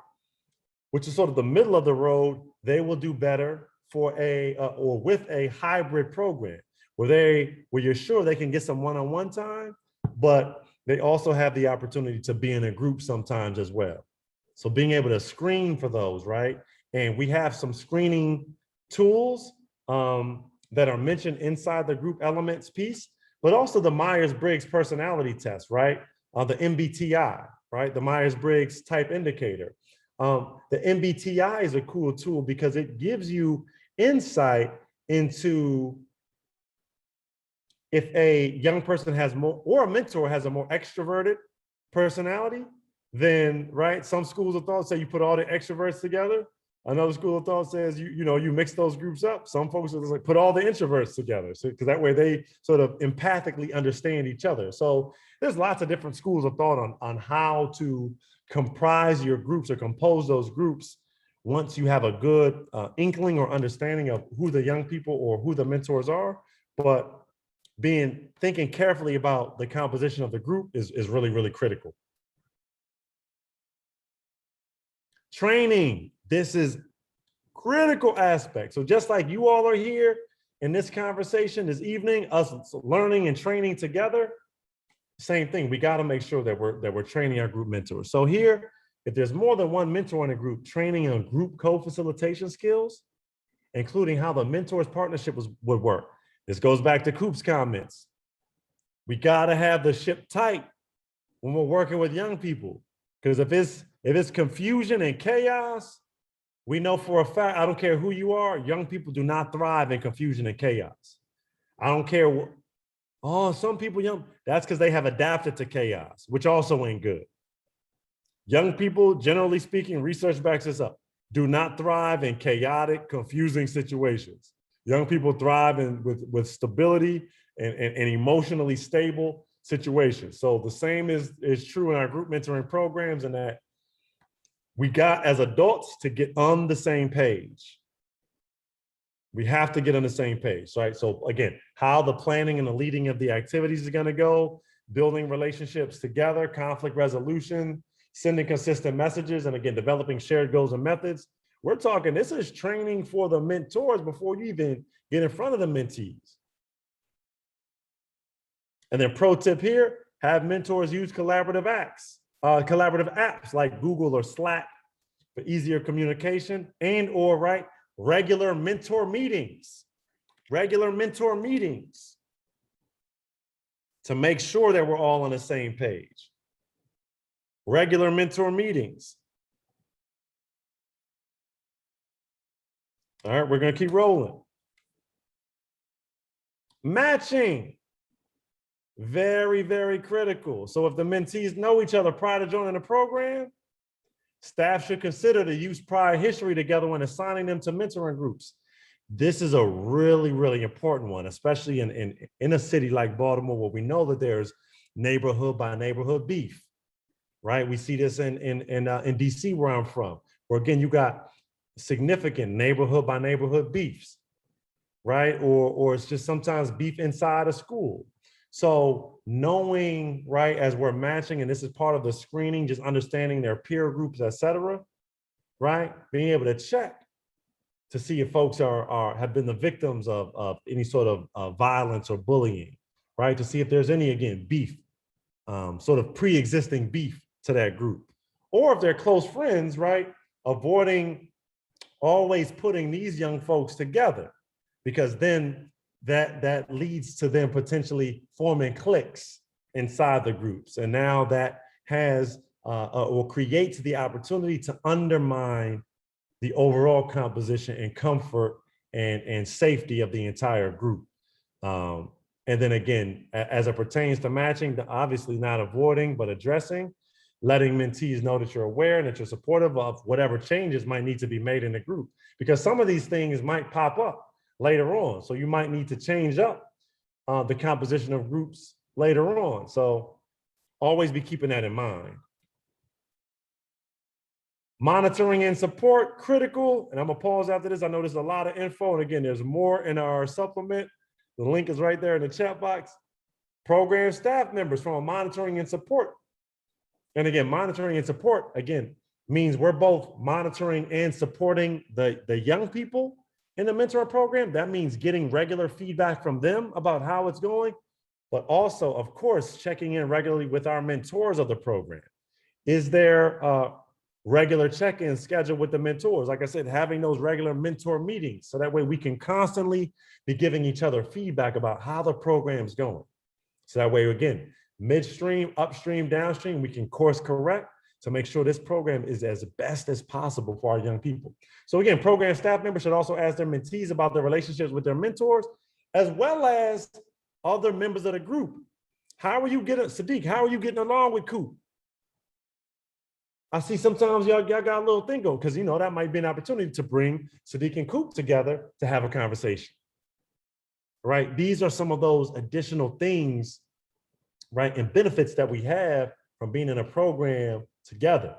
which is sort of the middle of the road, they will do better for a or with a hybrid program where you're sure they can get some one-on-one time, but they also have the opportunity to be in a group sometimes as well. So being able to screen for those, right? And we have some screening tools that are mentioned inside the group elements piece, but also the Myers-Briggs personality test, right? The MBTI, right? The Myers-Briggs type indicator. The MBTI is a cool tool because it gives you insight into if a young person has more, or a mentor has a more extroverted personality, then, right, some schools of thought say you put all the extroverts together. Another school of thought says you mix those groups up. Some folks are like put all the introverts together, so because that way they sort of empathically understand each other. So there's lots of different schools of thought on how to comprise your groups or compose those groups once you have a good inkling or understanding of who the young people or who the mentors are. But thinking carefully about the composition of the group is really, really critical. Training, this is critical aspect. So just like you all are here in this conversation this evening, us learning and training together, same thing. We got to make sure that we're training our group mentors. So here, if there's more than one mentor in a group, training on group co-facilitation skills, including how the mentors partnership would work. This goes back to Coop's comments. We got to have the ship tight when we're working with young people, because if it's confusion and chaos, we know for a fact, I don't care who you are, young people do not thrive in confusion and chaos. I don't care what, some people young, that's because they have adapted to chaos, which also ain't good. Young people, generally speaking, research backs this up, do not thrive in chaotic, confusing situations. Young people thrive with stability and emotionally stable situations. So the same is true in our group mentoring programs, and that we got as adults to get on the same page. We have to get on the same page, right? So again, how the planning and the leading of the activities is gonna go, building relationships together, conflict resolution, sending consistent messages, and again, developing shared goals and methods. We're talking, this is training for the mentors before you even get in front of the mentees. And then pro tip here, have mentors use collaborative apps like Google or Slack for easier communication, and or regular mentor meetings to make sure that we're all on the same page. Regular mentor meetings. All right, we're gonna keep rolling. Matching, very, very critical. So if the mentees know each other prior to joining the program, staff should consider to use prior history together when assigning them to mentoring groups. This is a really, really important one, especially in a city like Baltimore, where we know that there's neighborhood by neighborhood beef, right? We see this in DC, where I'm from, where again, you got significant neighborhood by neighborhood beefs, right? Or it's just sometimes beef inside a school. So knowing, right, as we're matching, and this is part of the screening, just understanding their peer groups, et cetera, right? Being able to check to see if folks have been the victims of any sort of violence or bullying, right? To see if there's any, again, beef, sort of pre-existing beef to that group. Or if they're close friends, right? Avoiding always putting these young folks together, because then that leads to them potentially forming cliques inside the groups. And now that has or creates the opportunity to undermine the overall composition and comfort and safety of the entire group. And then again, as it pertains to matching, obviously not avoiding, but addressing, letting mentees know that you're aware and that you're supportive of whatever changes might need to be made in the group, because some of these things might pop up later on. So you might need to change up the composition of groups later on. So always be keeping that in mind. Monitoring and support, critical. And I'm gonna pause after this. I know there's a lot of info. And again, there's more in our supplement. The link is right there in the chat box. Program staff members from monitoring and support. And again, monitoring and support, again, means we're both monitoring and supporting the young people in the mentoring program. That means getting regular feedback from them about how it's going, but also, of course, checking in regularly with our mentors of the program. Is there regular check-ins scheduled with the mentors. Like I said, having those regular mentor meetings. So that way we can constantly be giving each other feedback about how the program's going. So that way, again, midstream, upstream, downstream, we can course correct to make sure this program is as best as possible for our young people. So again, program staff members should also ask their mentees about their relationships with their mentors, as well as other members of the group. How are you getting, Sadiq, how are you getting along with Coop? I see sometimes y'all got a little thing going, because that might be an opportunity to bring Sadiq and Coop together to have a conversation, right? These are some of those additional things, right, and benefits that we have from being in a program together.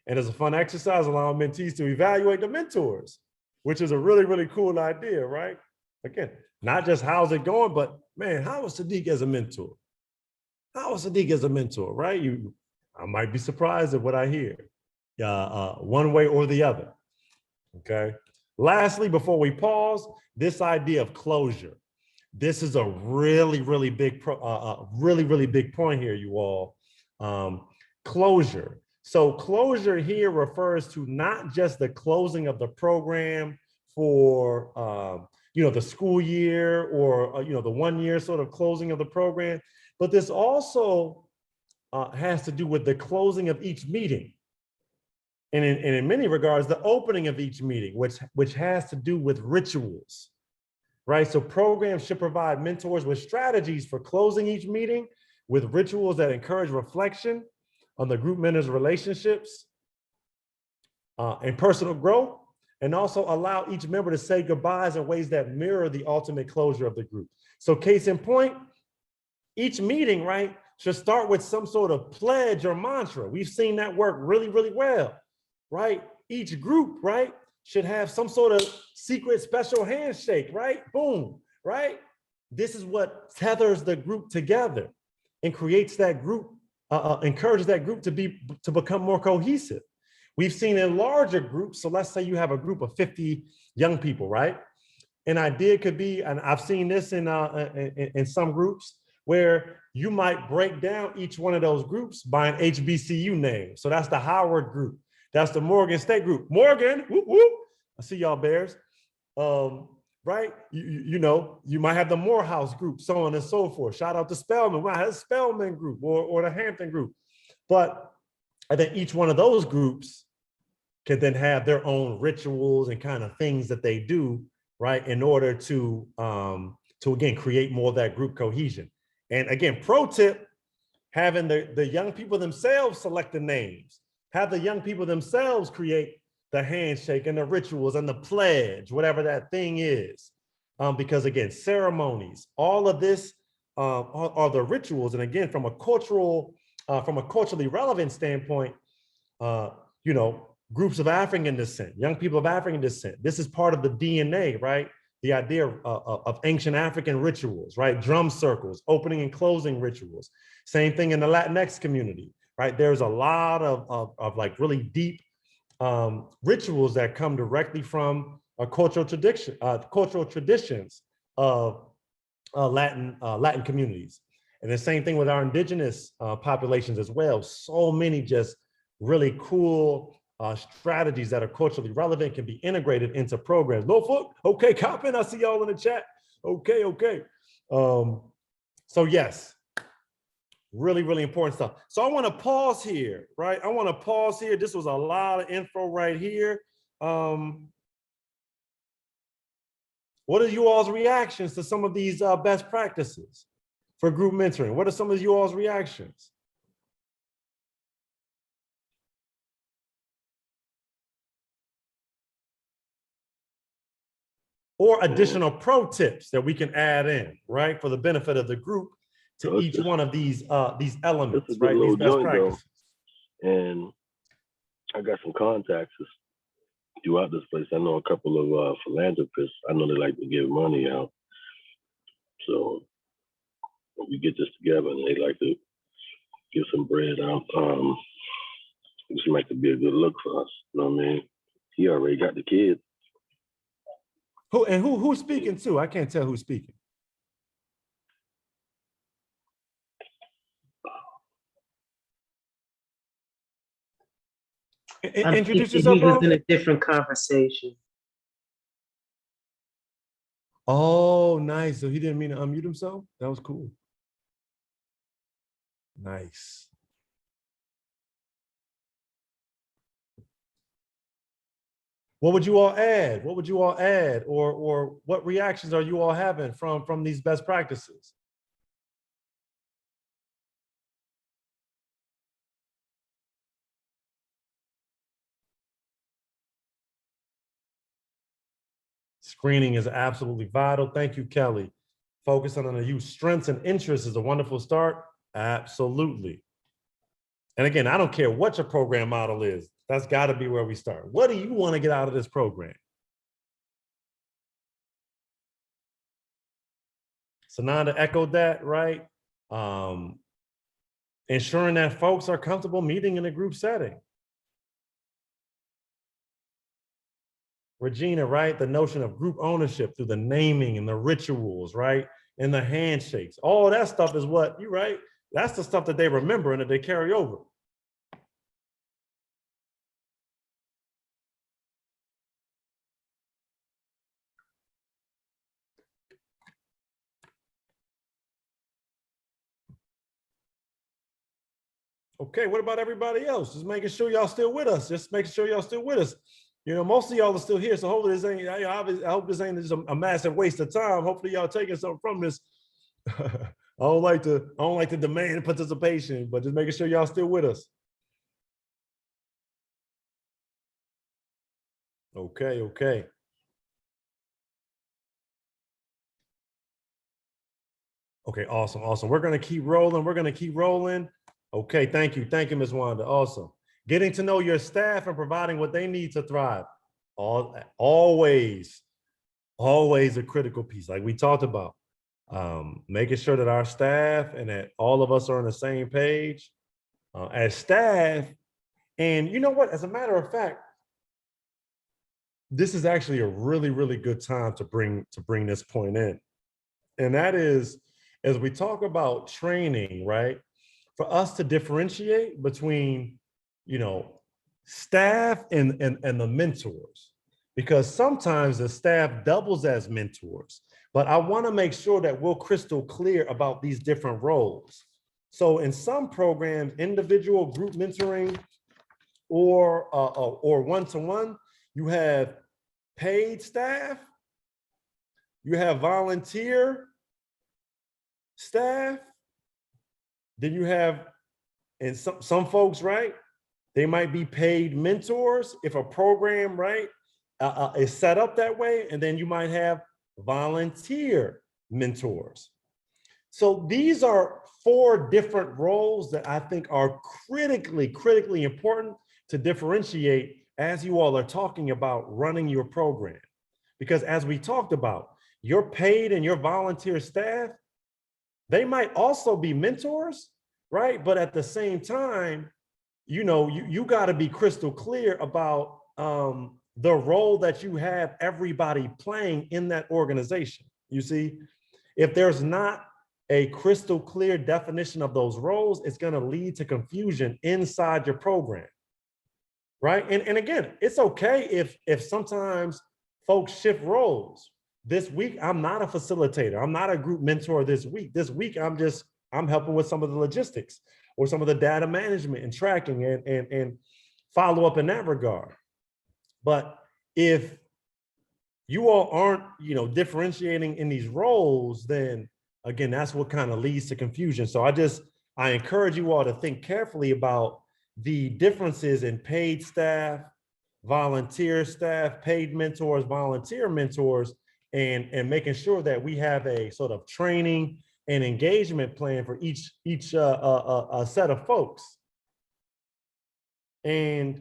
And it's a fun exercise allowing mentees to evaluate the mentors, which is a really, really cool idea, right? Again, not just how's it going, but man, how is Sadiq as a mentor? How is Sadiq as a mentor, right? I might be surprised at what I hear, one way or the other, okay? Lastly, before we pause, this idea of closure. This is a really, really big, really big point here, you all. Closure. So closure here refers to not just the closing of the program for, the school year or, the 1 year sort of closing of the program, but this also has to do with the closing of each meeting. And in many regards, the opening of each meeting, which has to do with rituals, right? So programs should provide mentors with strategies for closing each meeting with rituals that encourage reflection on the group members' relationships and personal growth, and also allow each member to say goodbyes in ways that mirror the ultimate closure of the group. So case in point, each meeting, right, should start with some sort of pledge or mantra. We've seen that work really, really well, right? Each group, right, should have some sort of secret special handshake, right? Boom, right? This is what tethers the group together and creates that group, encourages that group to become more cohesive. We've seen in larger groups, so let's say you have a group of 50 young people, right? An idea could be, and I've seen this in some groups, where you might break down each one of those groups by an HBCU name. So that's the Howard group. That's the Morgan State group. Morgan, whoop, whoop. I see y'all Bears. Right? You might have the Morehouse group, so on and so forth. Shout out to Spelman. We might have a Spelman group or the Hampton group. But I think each one of those groups can then have their own rituals and kind of things that they do, right, in order to again, create more of that group cohesion. And again, pro tip, having the young people themselves select the names, have the young people themselves create the handshake and the rituals and the pledge, whatever that thing is. Because again, ceremonies, all of this are the rituals. And again, from a culturally relevant standpoint, groups of African descent, young people of African descent, this is part of the DNA, right? The idea of ancient African rituals, right? Drum circles, opening and closing rituals. Same thing in the Latinx community, right? There's a lot of like really deep rituals that come directly from cultural traditions of Latin communities. And the same thing with our indigenous populations as well. So many just really cool strategies that are culturally relevant can be integrated into programs. No foot, okay, Coppin, I see y'all in the chat. Okay. So yes, really, really important stuff. So I want to pause here, right? This was a lot of info right here. What are you all's reactions to some of these best practices for group mentoring? What are some of you all's reactions? Or additional pro tips that we can add in, right, for the benefit of the group to each one of these elements, right, these best practices. And I got some contacts throughout this place. I know a couple of philanthropists. I know they like to give money out. So we get this together and they like to give some bread out. It seems like to be a good look for us. You know what I mean? He already got the kids. Who's speaking too? I can't tell who's speaking. I Introduce think yourself, he was bro. in a different conversation. Oh, nice. So he didn't mean to unmute himself? That was cool. Nice. What would you all add? What would you all add? Or what reactions are you all having from these best practices? Screening is absolutely vital. Thank you, Kelly. Focusing on the youth strengths and interests is a wonderful start. Absolutely. And again, I don't care what your program model is. That's got to be where we start. What do you want to get out of this program? Sananda echoed that, right? Ensuring that folks are comfortable meeting in a group setting. Regina, right? The notion of group ownership through the naming and the rituals, right? And the handshakes. All that stuff is what, you're right. That's the stuff that they remember and that they carry over. Okay, what about everybody else? Just making sure y'all still with us. Just making sure y'all still with us. You know, most of y'all are still here, so hopefully this ain't, I hope this ain't just a massive waste of time. Hopefully y'all taking something from this. I don't like to demand participation, but just making sure y'all still with us. Okay, okay. Okay, awesome, awesome. We're gonna keep rolling. We're gonna keep rolling. Okay, thank you, Ms. Wanda. Awesome. Getting to know your staff and providing what they need to thrive. Always a critical piece, like we talked about. Making sure that our staff and that all of us are on the same page as staff. And you know what? As a matter of fact, this is actually a really, really good time to bring this point in. And that is, as we talk about training, right? For us to differentiate between, you know, staff and the mentors, because sometimes the staff doubles as mentors, but I want to make sure that we're crystal clear about these different roles. So in some programs, individual group mentoring or one-to-one, you have paid staff, you have volunteer staff, then you have, and some folks, right, they might be paid mentors if a program, right, is set up that way, and then you might have volunteer mentors. So these are 4 different roles that I think are critically important to differentiate as you all are talking about running your program. Because as we talked about, your paid and your volunteer staff, they might also be mentors, right? But at the same time, you know, you got to be crystal clear about the role that you have everybody playing in that organization. You see, if there's not a crystal clear definition of those roles, it's going to lead to confusion inside your program, right? And again, it's okay if sometimes folks shift roles. This week, I'm not a facilitator. I'm not a group mentor this week. This week, I'm helping with some of the logistics or some of the data management and tracking and follow up in that regard. But if you all aren't, you know, differentiating in these roles, then again, that's what kind of leads to confusion. So I encourage you all to think carefully about the differences in paid staff, volunteer staff, paid mentors, volunteer mentors, and making sure that we have a sort of training and engagement plan for each set of folks. And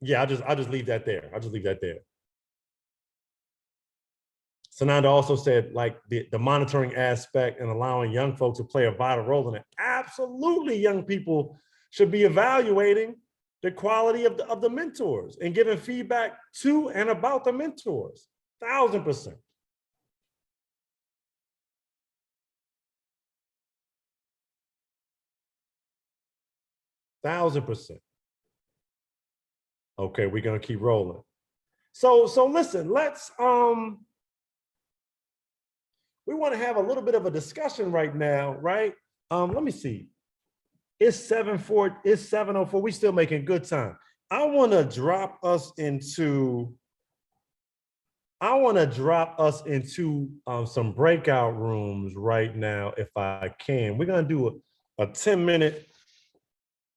yeah, I'll just leave that there. I'll just leave that there. Sananda also said, like, the monitoring aspect and allowing young folks to play a vital role in it. Absolutely, young people should be evaluating the quality of the mentors and giving feedback to and about the mentors. 1000%. Okay, we're gonna keep rolling. So listen, let's we want to have a little bit of a discussion right now, right? Let me see. It's 7:04. We still making good time. I want to drop us into some breakout rooms right now, if I can. We're gonna do a 10-minute.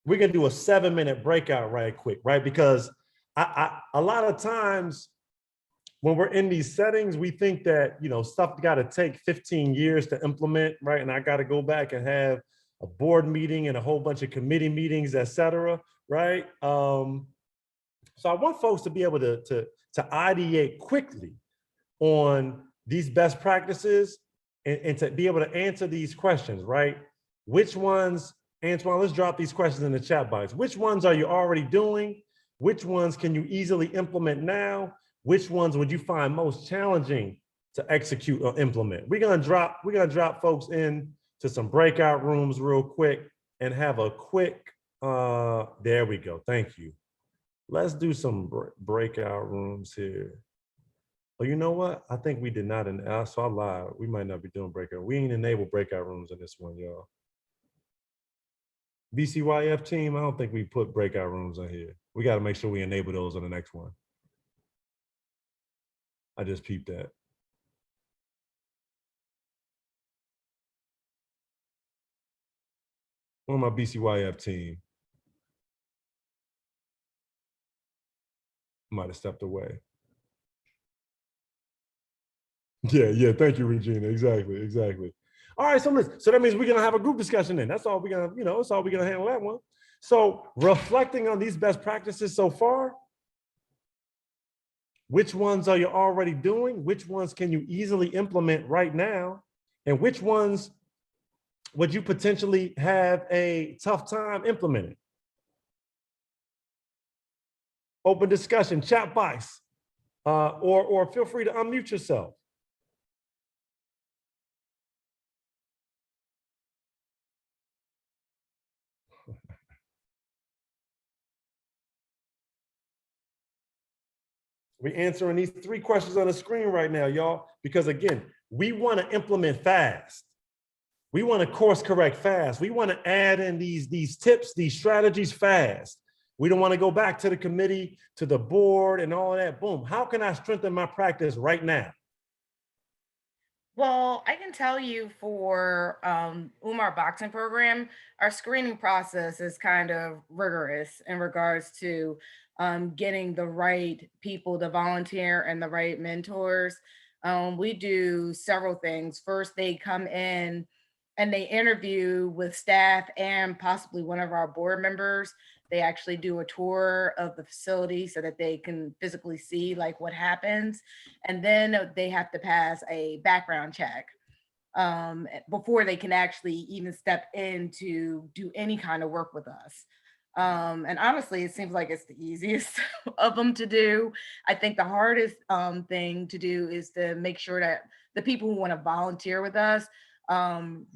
We're gonna do a 7-minute breakout right quick, right? Because a lot of times when we're in these settings, we think that, you know, stuff got to take 15 years to implement, right? And I got to go back and have a board meeting and a whole bunch of committee meetings, et cetera, right? So I want folks to be able to ideate quickly on these best practices and to be able to answer these questions, right? Which ones, Antoine, let's drop these questions in the chat box. Which ones are you already doing? Which ones can you easily implement now? Which ones would you find most challenging to execute or implement? We're gonna drop folks in to some breakout rooms real quick and have a quick, there we go, thank you. Let's do some breakout rooms here. Oh, you know what? I think we did not, so I lied. We might not be doing breakout. We ain't enable breakout rooms in this one, y'all. BCYF team, I don't think we put breakout rooms on here. We gotta make sure we enable those on the next one. I just peeped that. Where my BCYF team? Might have stepped away. Yeah, thank you, Regina. Exactly. All right, so listen, so that means we're gonna have a group discussion then. That's all we're gonna, that's all we're gonna handle that one. So reflecting on these best practices so far, which ones are you already doing? Which ones can you easily implement right now? And which ones would you potentially have a tough time implementing? Open discussion, chat box, or feel free to unmute yourself. We're answering these 3 questions on the screen right now, y'all, because again, we want to implement fast. We want to course correct fast. We want to add in these tips, these strategies fast. We don't want to go back to the committee, to the board and all of that. Boom. How can I strengthen my practice right now? Well, I can tell you for Umar boxing program, our screening process is kind of rigorous in regards to getting the right people to volunteer and the right mentors. We do several things. First, they come in and they interview with staff and possibly one of our board members. They actually do a tour of the facility so that they can physically see like what happens. And then they have to pass a background check before they can actually even step in to do any kind of work with us. And honestly, it seems like it's the easiest of them to do. I think the hardest thing to do is to make sure that the people who want to volunteer with us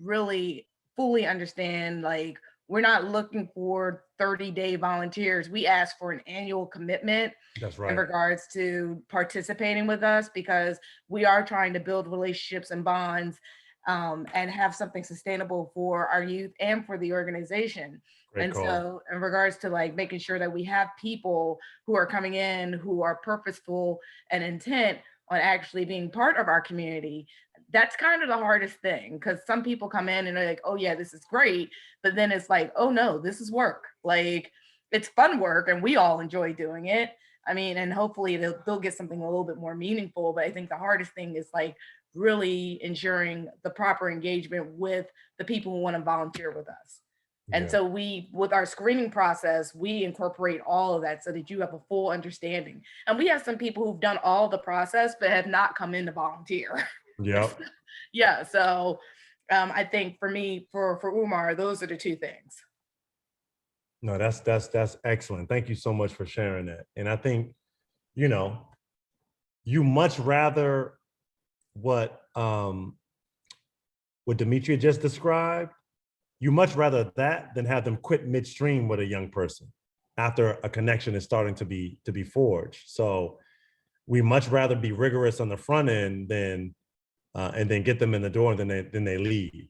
really fully understand, like, we're not looking for 30-day volunteers. We ask for an annual commitment. That's right. In regards to participating with us, because we are trying to build relationships and bonds and have something sustainable for our youth and for the organization. Great call. So in regards to like making sure that we have people who are coming in who are purposeful and intent on actually being part of our community, that's kind of the hardest thing, because some people come in and they're like, oh yeah, this is great. But then it's like, oh no, this is work. Like, it's fun work and we all enjoy doing it. I mean, and hopefully they'll get something a little bit more meaningful. But I think the hardest thing is like really ensuring the proper engagement with the people who want to volunteer with us. And so with our screening process, we incorporate all of that so that you have a full understanding. And we have some people who've done all the process, but have not come in to volunteer. Yep. Yeah. So I think for me, for Umar, those are the 2 things. No, that's excellent. Thank you so much for sharing that. And I think, you much rather what Demetria just described, you much rather that than have them quit midstream with a young person. after a connection is starting to be forged. So we much rather be rigorous on the front end than and then get them in the door than they leave.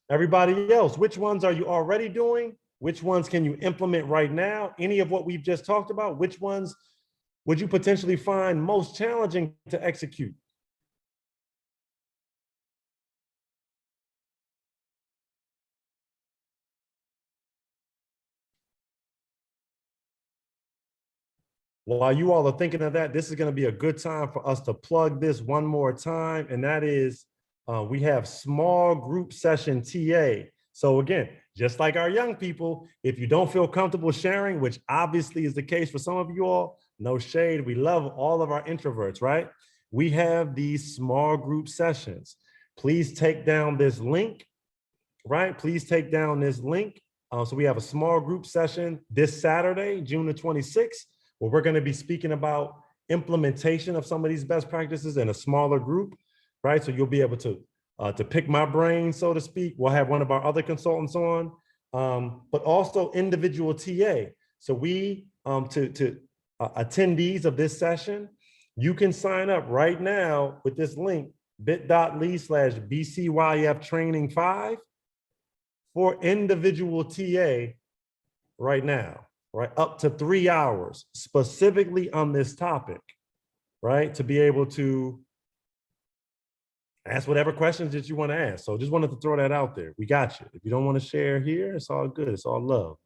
Everybody else, which ones are you already doing? Which ones can you implement right now? Any of what we've just talked about, which ones would you potentially find most challenging to execute? While you all are thinking of that, this is going to be a good time for us to plug this one more time, and that is we have small group session TA. So again, just like our young people, if you don't feel comfortable sharing, which obviously is the case for some of you all, no shade, we love all of our introverts, right? We have these small group sessions. Please take down this link, right? Please take down this link. So we have a small group session this Saturday, June the 26th, where we're going to be speaking about implementation of some of these best practices in a smaller group, right? So you'll be able to pick my brain, so to speak. We'll have one of our other consultants on, but also individual TA. So we, attendees of this session, you can sign up right now with this link, bit.ly/BCYF training 5 for individual TA right now. Right, up to 3 hours specifically on this topic, right? To be able to ask whatever questions that you want to ask. So just wanted to throw that out there. We got you. If you don't want to share here, it's all good. It's all love.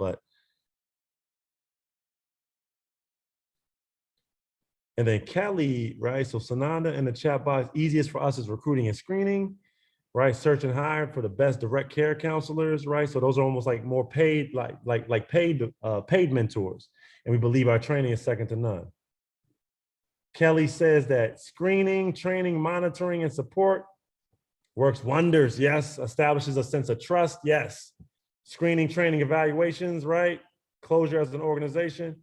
And then Kelly, right? So Sananda in the chat box, easiest for us is recruiting and screening, right? Search and hire for the best direct care counselors, right? So those are almost like more paid, like paid mentors. And we believe our training is second to none. Kelly says that screening, training, monitoring, and support works wonders. Yes. Establishes a sense of trust. Yes. Screening, training, evaluations, right? Closure as an organization.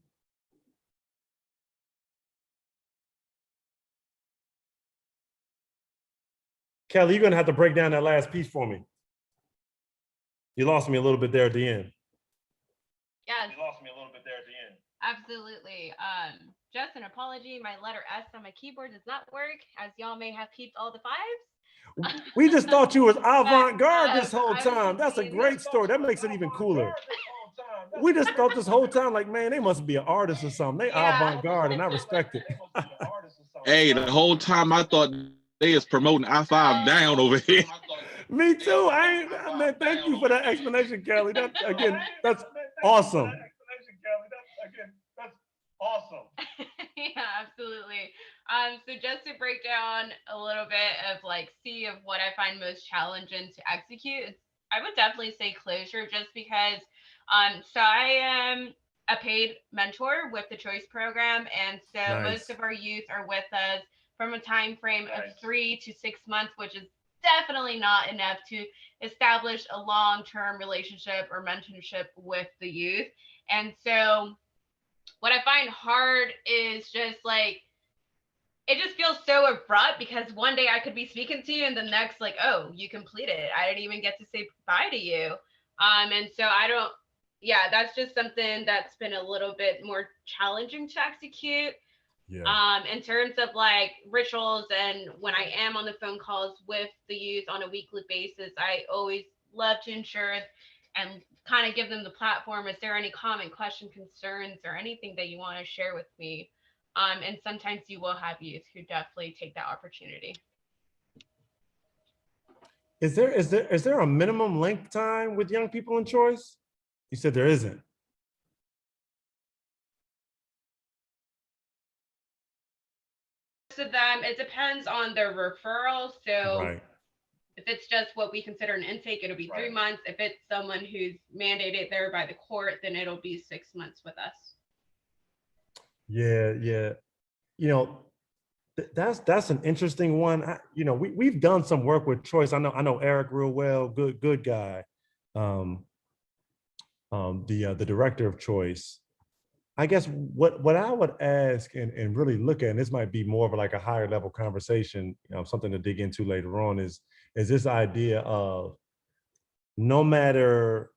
Kelly, you're gonna have to break down that last piece for me. You lost me a little bit there at the end. Yes. You lost me a little bit there at the end. Absolutely. Just an apology. My letter S on my keyboard does not work, as y'all may have peeped all the fives. We just thought you was avant-garde this whole time. That's a great story. That makes it even cooler. We just thought this whole time, like, man, they must be an artist or something. They avant-garde, and I respect it. Hey, the whole time I thought they is promoting I-5 down over here. Me too. Man, thank you for that explanation, Kelly. That again, that's awesome. Yeah, absolutely. So just to break down a little bit of of what I find most challenging to execute, I would definitely say closure, just because so I am a paid mentor with the Choice program, and so most of our youth are with us from a time frame of 3 to 6 months, which is definitely not enough to establish a long-term relationship or mentorship with the youth. And so what I find hard is just it just feels so abrupt, because one day I could be speaking to you and the next, oh, you completed it. I didn't even get to say bye to you. And so that's just something that's been a little bit more challenging to execute. Yeah. In terms of rituals, and when I am on the phone calls with the youth on a weekly basis, I always love to ensure and kind of give them the platform. Is there any common question, concerns, or anything that you want to share with me? And sometimes you will have youth who definitely take that opportunity. Is there a minimum length time with young people in Choice? You said there isn't. Of them, it depends on their referral. So if it's just what we consider an intake, it'll be 3 months. If it's someone who's mandated there by the court, then it'll be 6 months with us. Yeah. You know, that's an interesting one. We've done some work with Choice. I know Eric real well. Good guy. The director of Choice. I guess what I would ask and really look at, and this might be more of like a higher level conversation, something to dig into later on, is this idea of no matter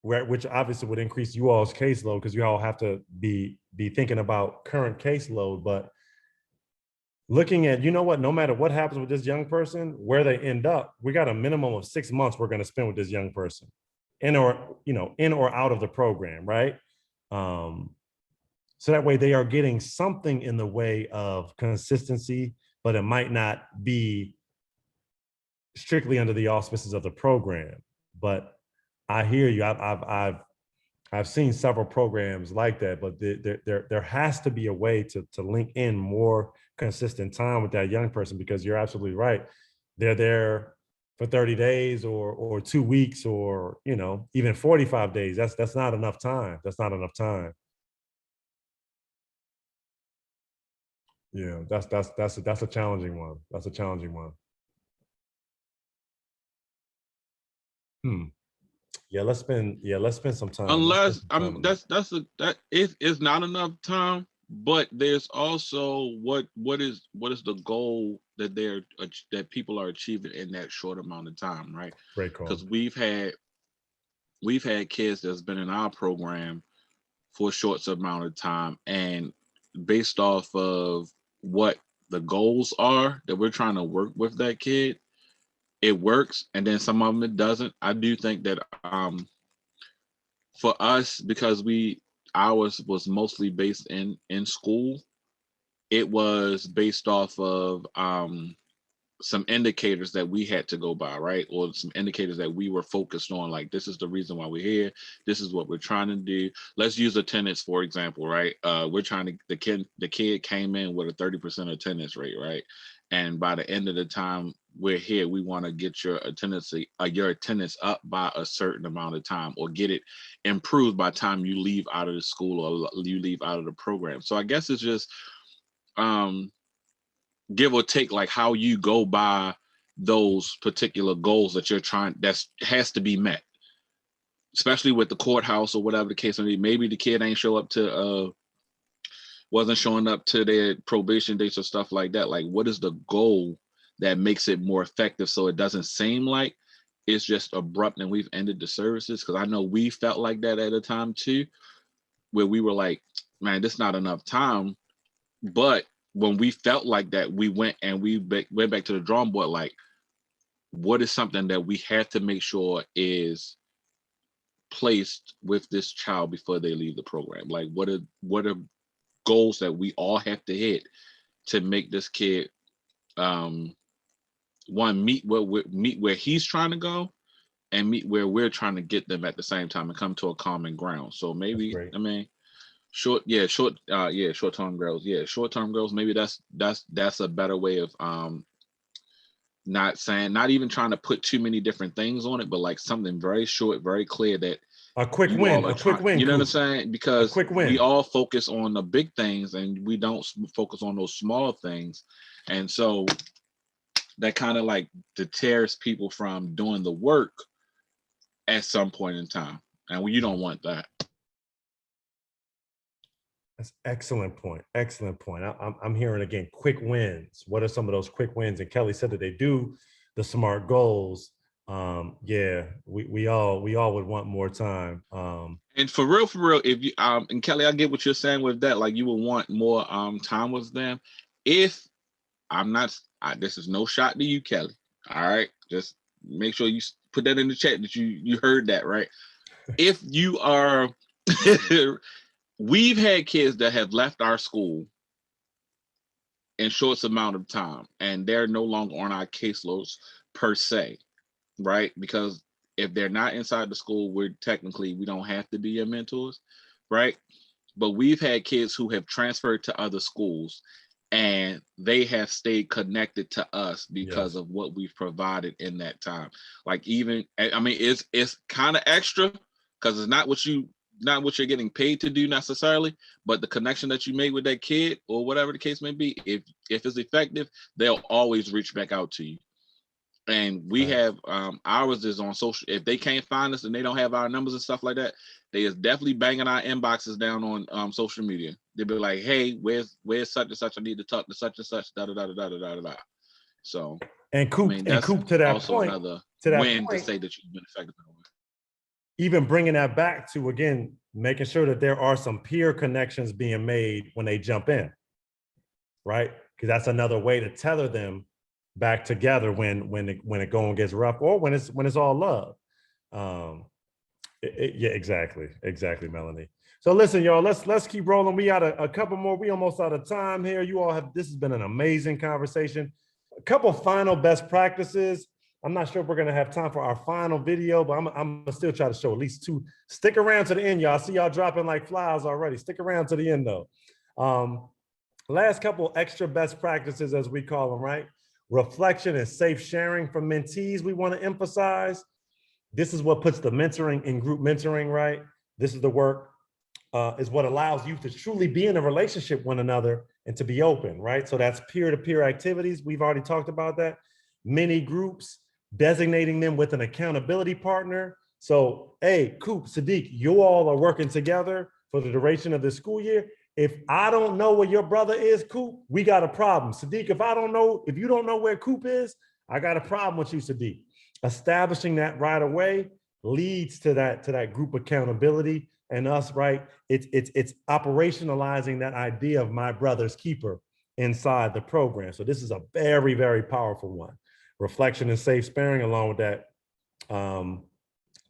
where, which obviously would increase you all's caseload because you all have to be thinking about current caseload, but looking at, no matter what happens with this young person, where they end up, we got a minimum of 6 months we're going to spend with this young person in or out of the program, right? So that way they are getting something in the way of consistency, but it might not be strictly under the auspices of the program. But I hear you. I've seen several programs like that, but there has to be a way to link in more consistent time with that young person, because you're absolutely right. They're there for 30 days or 2 weeks or even 45 days. That's not enough time. That's not enough time. Yeah, that's a challenging one. That's a challenging one. Yeah, let's spend some time. Unless that is not enough time, but there's also what is the goal that that people are achieving in that short amount of time, right? Great call. Because we've had kids that's been in our program for a short amount of time, and based off of what the goals are that we're trying to work with that kid, it works, and then some of them it doesn't. I do think that for us, because ours was mostly based in school, it was based off of some indicators that we had to go by, right? Or some indicators that we were focused on, like, this is the reason why we're here. This is what we're trying to do. Let's use attendance, for example, right? We're trying to, the kid came in with a 30% attendance rate, right? And by the end of the time we're here, we want to get your attendance up by a certain amount of time, or get it improved by the time you leave out of the school or you leave out of the program. So I guess it's just, give or take, like how you go by those particular goals that you're trying, that has to be met, especially with the courthouse or whatever the case may be. Maybe the kid ain't wasn't showing up to their probation dates or stuff like that. Like, what is the goal that makes it more effective, so it doesn't seem like it's just abrupt and we've ended the services? Because I know we felt like that at a time too, where we were like, man, this is not enough time. But when we felt like that, we went back to the drawing board, like, what is something that we have to make sure is placed with this child before they leave the program? Like, what are goals that we all have to hit to make this kid meet where he's trying to go, and meet where we're trying to get them at the same time, and come to a common ground. So maybe, I mean, short-term goals. Yeah, short-term goals. Maybe that's a better way of not even trying to put too many different things on it, but like something very short, very clear, that a quick win. You know what I'm saying? Because we all focus on the big things and we don't focus on those small things. And so that kind of like deters people from doing the work at some point in time. And you don't want that. That's excellent point. Excellent point. I'm hearing again, quick wins. What are some of those quick wins? And Kelly said that they do the SMART goals. Yeah, we all would want more time. And for real, if you and Kelly, I get what you're saying with that. Like, you would want more time with them. If I'm not, this is no shot to you, Kelly. All right, just make sure you put that in the chat that you heard that, right? If you are, we've had kids that have left our school in short amount of time, and they're no longer on our caseloads per se, right? Because if they're not inside the school, we don't have to be your mentors, right? But we've had kids who have transferred to other schools, and they have stayed connected to us because of what we've provided in that time. Like, even, I mean, it's kind of extra because it's not what you're getting paid to do necessarily, but the connection that you made with that kid or whatever the case may be, if it's effective, they'll always reach back out to you. And we have ours is on social. If they can't find us and they don't have our numbers and stuff like that, they is definitely banging our inboxes down on social media. They'll be like, "Hey, where's such and such? I need to talk to such and such." Da da da da da da da da. So, And Coop, I mean, that's to that also point, another to that win point, to say that you've been effective. Even bringing that back to, again, making sure that there are some peer connections being made when they jump in, right? Because that's another way to tether them back together when it going gets rough, or when it's all love. Yeah, exactly, Melanie. So listen, y'all, let's keep rolling. We got a couple more. We almost out of time here. You all have, this has been an amazing conversation. A couple final best practices. I'm not sure if we're gonna have time for our final video, but I'm gonna still try to show at least two. Stick around to the end, y'all. I see y'all dropping like flies already. Stick around to the end though. Last couple extra best practices, as we call them, right? Reflection and safe sharing from mentees we want to emphasize. This is what puts the mentoring in group mentoring, right? This is the work, is what allows you to truly be in a relationship with one another and to be open, right? So that's peer-to-peer activities. We've already talked about that. Mini groups, designating them with an accountability partner. So, hey, Coop, Sadiq, you all are working together for the duration of the school year. If I don't know where your brother is, Coop, we got a problem. Sadiq, if you don't know where Coop is, I got a problem with you, Sadiq. Establishing that right away leads to that group accountability and us, right? It's operationalizing that idea of my brother's keeper inside the program. So this is a very, very powerful one. Reflection and safe sparing, along with that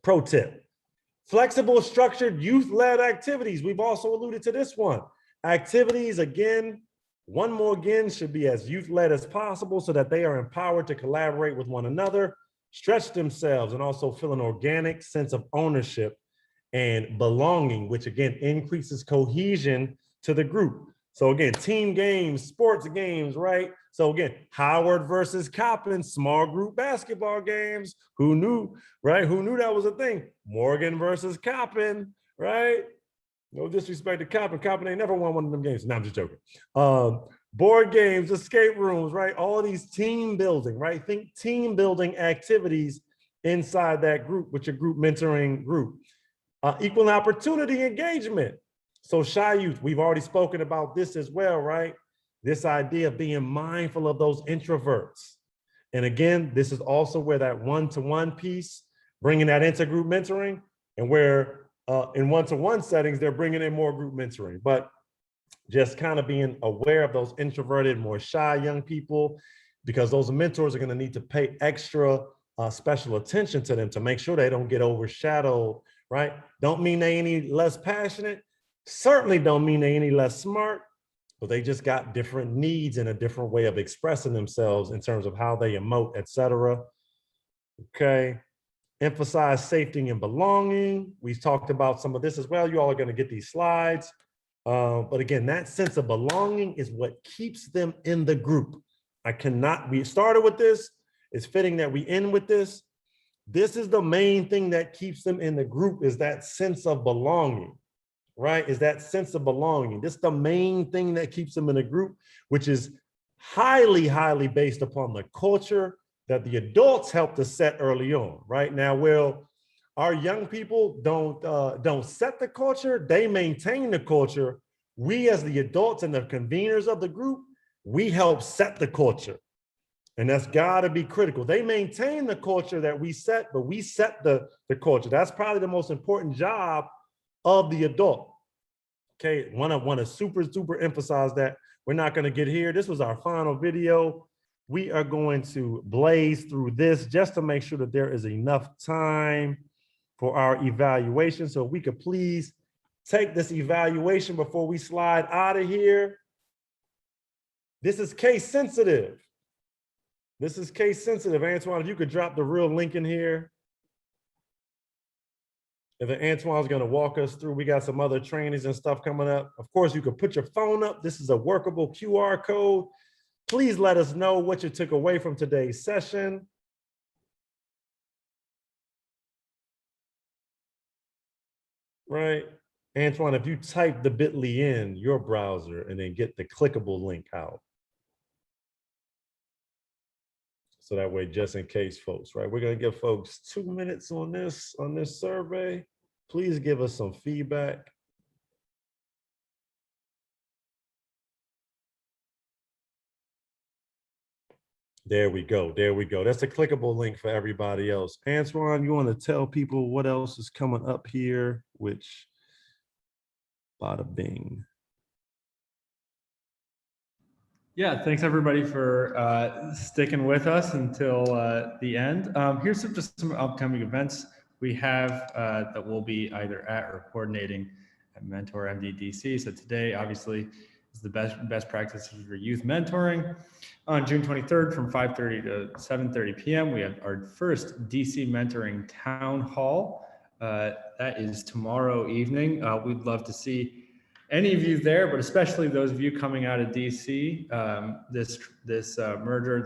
pro tip. Flexible, structured, youth-led activities. We've also alluded to this one. Activities, again, one more again, should be as youth-led as possible so that they are empowered to collaborate with one another, stretch themselves, and also feel an organic sense of ownership and belonging, which again increases cohesion to the group. So again, team games, sports games, right? So again, Howard versus Coppin, small group basketball games. Who knew, right? Who knew that was a thing? Morgan versus Coppin, right? No disrespect to Coppin. Coppin ain't never won one of them games. No, I'm just joking. Board games, escape rooms, right? All of these team building, right? Think team building activities inside that group with your group mentoring group. Equal opportunity engagement. So shy youth, we've already spoken about this as well, right? This idea of being mindful of those introverts. And again, this is also where that one-to-one piece, bringing that into group mentoring, and where in one-to-one settings, they're bringing in more group mentoring, but just kind of being aware of those introverted, more shy young people, because those mentors are going to need to pay extra special attention to them to make sure they don't get overshadowed, right? Don't mean they any less passionate, certainly don't mean they any less smart, but they just got different needs and a different way of expressing themselves in terms of how they emote, etc. Okay. Emphasize safety and belonging. We've talked about some of this as well. You all are going to get these slides. But again, that sense of belonging is what keeps them in the group. We started with this. It's fitting that we end with this. This is the main thing that keeps them in the group, is that sense of belonging, right? Is that sense of belonging. This is the main thing that keeps them in a group, which is highly, highly based upon the culture that the adults help to set early on, right? Now, well, our young people don't set the culture, they maintain the culture. We as the adults and the conveners of the group, we help set the culture. And that's gotta be critical. They maintain the culture that we set, but we set the culture. That's probably the most important job of the adult. Okay, wanna super emphasize that. We're not gonna get here. This was our final video. We are going to blaze through this just to make sure that there is enough time for our evaluation. So if we could please take this evaluation before we slide out of here. This is case sensitive. This is case sensitive. Antoine, if you could drop the real link in here. If Antoine's gonna walk us through, we got some other trainings and stuff coming up. Of course, you could put your phone up. This is a workable QR code. Please let us know what you took away from today's session. Right? Antoine, if you type the bit.ly in your browser and then get the clickable link out. So that way, just in case, folks, right? We're gonna give folks 2 minutes on this survey. Please give us some feedback. There we go. There we go. That's a clickable link for everybody else. Antoine, you want to tell people what else is coming up here? Which, bada bing. Yeah, thanks everybody for sticking with us until the end. Here's just some upcoming events we have that we'll be either at or coordinating at Mentor MDDC. So today, obviously, is the best practices for youth mentoring. On June 23rd from 5:30 to 7:30 p.m., we have our first DC Mentoring Town Hall. That is tomorrow evening. We'd love to see any of you there, but especially those of you coming out of DC. This merger,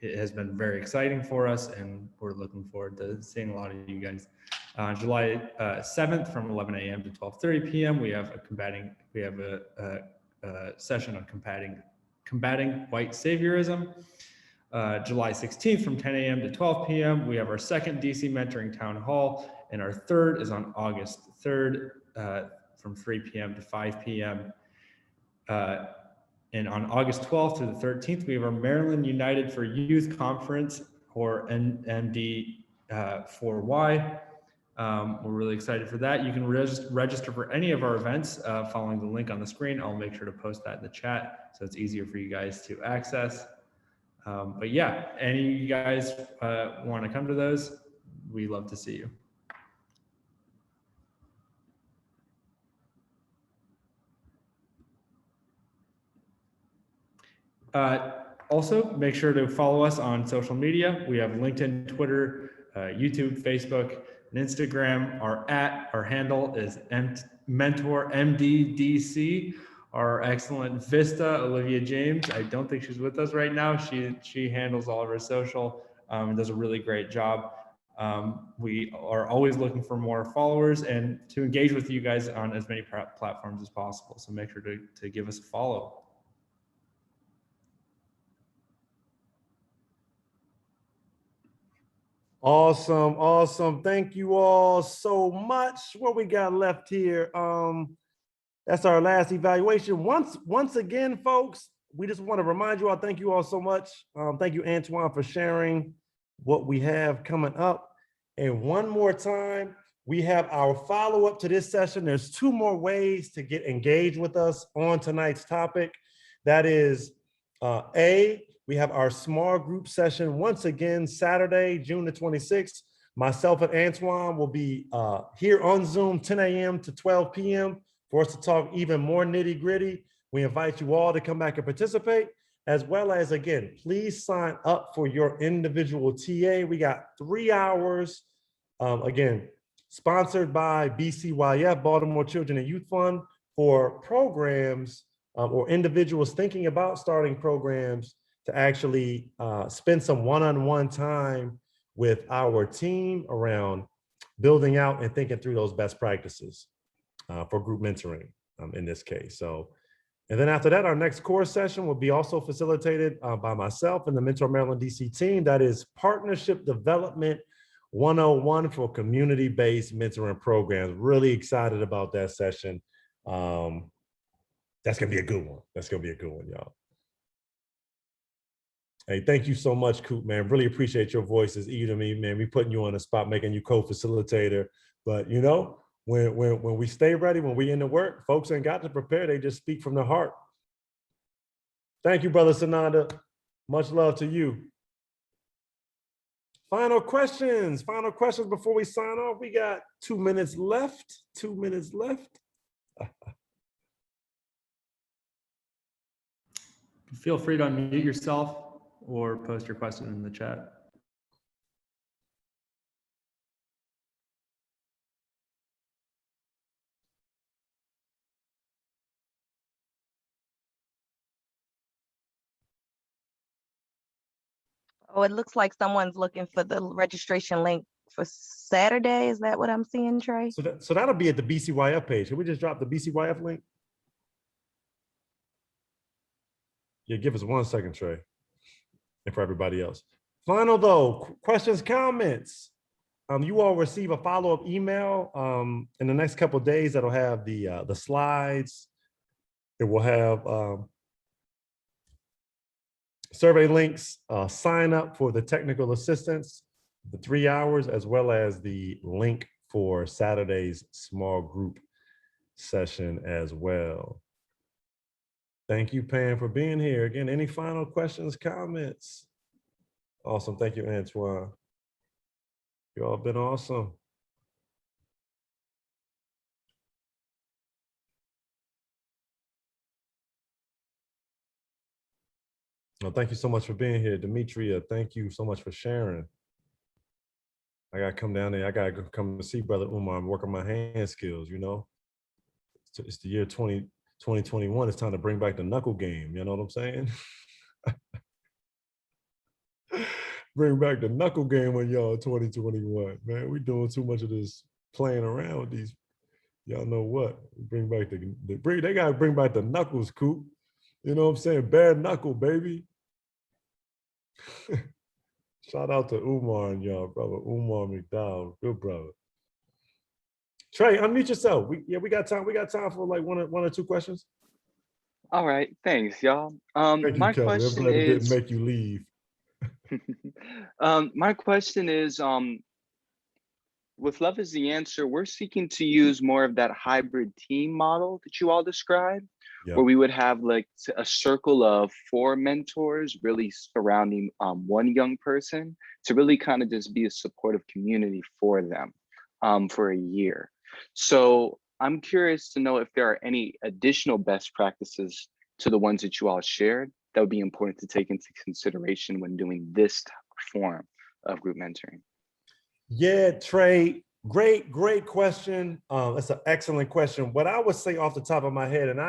it has been very exciting for us, and we're looking forward to seeing a lot of you guys. July 7th from 11 a.m. to 12:30 p.m. we have a session on combating white saviorism. July 16th from 10 a.m. to 12 p.m. we have our second DC Mentoring Town Hall, and our third is on August 3rd from 3 p.m. to 5 p.m. And on August 12th through the 13th, we have our Maryland United for Youth Conference, or MD4Y. We're really excited for that. You can register for any of our events following the link on the screen. I'll make sure to post that in the chat so it's easier for you guys to access. But yeah, any of you guys want to come to those, we love to see you. Also, make sure to follow us on social media. We have LinkedIn, Twitter, YouTube, Facebook, and Instagram. Our handle is Mentor MDDC. Our excellent Vista, Olivia James. I don't think she's with us right now. She handles all of our social and does a really great job. We are always looking for more followers and to engage with you guys on as many platforms as possible. So make sure to give us a follow. Awesome, awesome. Thank you all so much. What we got left here? That's our last evaluation. Once again, folks, we just want to remind you all, thank you all so much. Thank you, Antoine, for sharing what we have coming up. And one more time, we have our follow-up to this session. There's 2 more ways to get engaged with us on tonight's topic. That is, we have our small group session once again, Saturday, June the 26th. Myself and Antoine will be here on Zoom, 10 a.m. to 12 p.m. for us to talk even more nitty gritty. We invite you all to come back and participate, as well as, again, please sign up for your individual TA. We got 3 hours, again, sponsored by BCYF, Baltimore Children and Youth Fund, for programs or individuals thinking about starting programs to actually spend some one-on-one time with our team around building out and thinking through those best practices for group mentoring in this case. So, and then after that, our next course session will be also facilitated by myself and the Mentor Maryland DC team. That is Partnership Development 101 for community-based mentoring programs. Really excited about that session. That's gonna be a good one. That's gonna be a good one, y'all. Hey, thank you so much, Coop, man. Really appreciate your voice. It's easy to me, man. We putting you on the spot, making you co-facilitator. But you know, when we stay ready, when we in the work, folks ain't got to prepare. They just speak from the heart. Thank you, Brother Sananda. Much love to you. Final questions before we sign off. We got 2 minutes left. 2 minutes left. Feel free to unmute yourself or post your question in the chat. Oh, it looks like someone's looking for the registration link for Saturday. Is that what I'm seeing, Trey? So that'll be at the BCYF page. Can we just drop the BCYF link? Yeah, give us 1 second, Trey. and for everybody else. Final though, questions, comments. You all receive a follow-up email in the next couple of days that'll have the slides. It will have survey links, sign up for the technical assistance, the 3 hours, as well as the link for Saturday's small group session as well. Thank you, Pam, for being here. Again, any final questions, comments? Awesome. Thank you, Antoine. You all been awesome. Well, thank you so much for being here. Demetria, thank you so much for sharing. I gotta come down there. I gotta come to see Brother Umar and work on my hand skills, you know? It's the year 2021. It's time to bring back the knuckle game. You know what I'm saying? Bring back the knuckle game when y'all 2021, man. We doing too much of this playing around with these. Y'all know what? Bring back they gotta bring back the knuckles, Coop. You know what I'm saying? Bare knuckle, baby. Shout out to Umar and y'all, brother. Umar McDowell, good brother. Trey, unmute yourself. We got time. We got time for like one or two questions. All right, thanks, y'all. Thank My you, Kelly. I'm question glad it didn't is, make you leave. my question is, with Love is the Answer, we're seeking to use more of that hybrid team model that you all described, Yep. where we would have like a circle of 4 mentors really surrounding one young person to really kind of just be a supportive community for them for a year. So I'm curious to know if there are any additional best practices to the ones that you all shared that would be important to take into consideration when doing this type of form of group mentoring. Yeah, Trey, great question. That's an excellent question. What I would say off the top of my head, and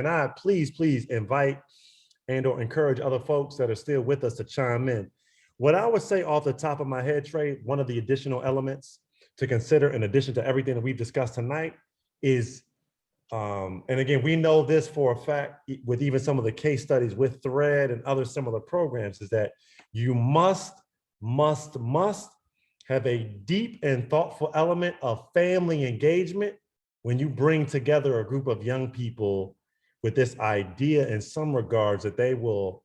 I please invite and/or encourage other folks that are still with us to chime in. What I would say off the top of my head, Trey, one of the additional elements to consider in addition to everything that we've discussed tonight is, and again, we know this for a fact with even some of the case studies with Thread and other similar programs, is that you must have a deep and thoughtful element of family engagement when you bring together a group of young people with this idea in some regards that they will,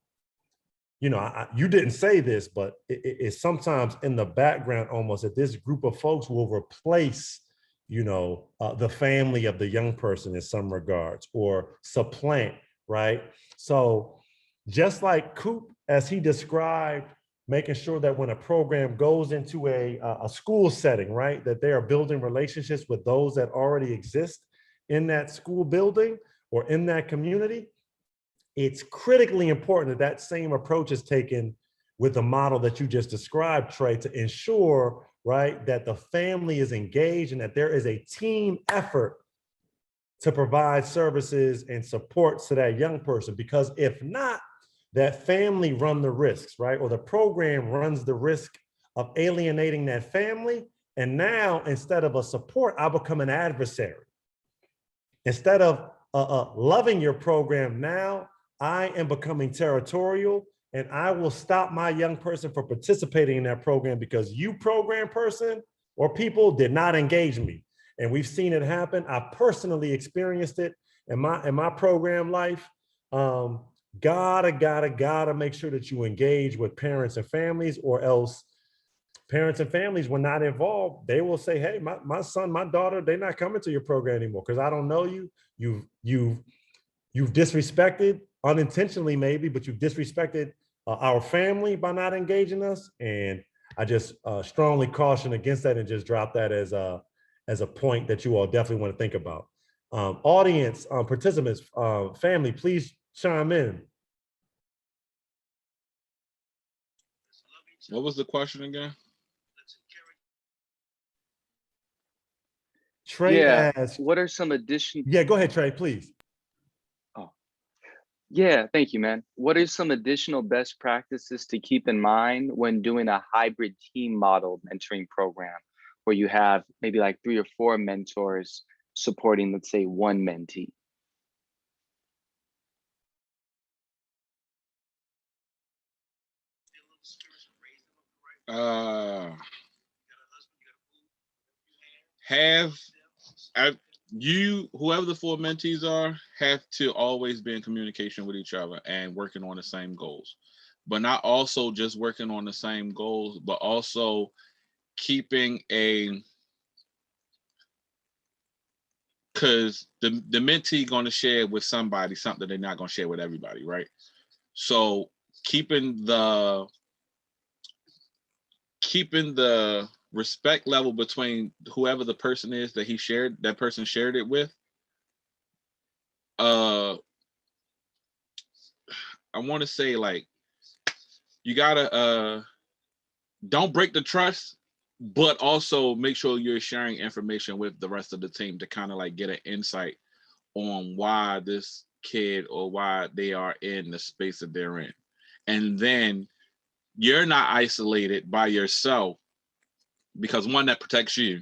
you know, you didn't say this, but it's sometimes in the background almost that this group of folks will replace, you know, the family of the young person in some regards or supplant, right? So just like Coop, as he described, making sure that when a program goes into a school setting, right, that they are building relationships with those that already exist in that school building or in that community, it's critically important that that same approach is taken with the model that you just described, Trey, to ensure, right, that the family is engaged and that there is a team effort to provide services and support to that young person. Because if not, that family run the risks, right? Or the program runs the risk of alienating that family. And now, instead of a support, I become an adversary. Instead of loving your program now, I am becoming territorial and I will stop my young person from participating in that program because you program person or people did not engage me. And we've seen it happen. I personally experienced it in my program life. Gotta make sure that you engage with parents and families, or else parents and families, when not involved, they will say, hey, my son, my daughter, they're not coming to your program anymore because I don't know you. You've disrespected, unintentionally maybe, but you've disrespected our family by not engaging us. And I just strongly caution against that and just drop that as a point that you all definitely want to think about. Audience, participants, family, please chime in. What was the question again? Trey asked. What are some additional? Yeah, go ahead, Trey, please. Oh, yeah, thank you, man. What are some additional best practices to keep in mind when doing a hybrid team model mentoring program where you have maybe like 3 or 4 mentors supporting, let's say, one mentee? Whoever the 4 mentees are, have to always be in communication with each other and working on the same goals, but not also just working on the same goals, but also keeping because the mentee going to share with somebody something they're not going to share with everybody, right? So keeping the respect level between whoever the person is that person shared it with. I want to say, like, you gotta don't break the trust, but also make sure you're sharing information with the rest of the team to kind of like get an insight on why this kid or why they are in the space that they're in. And then you're not isolated by yourself, because one, that protects you,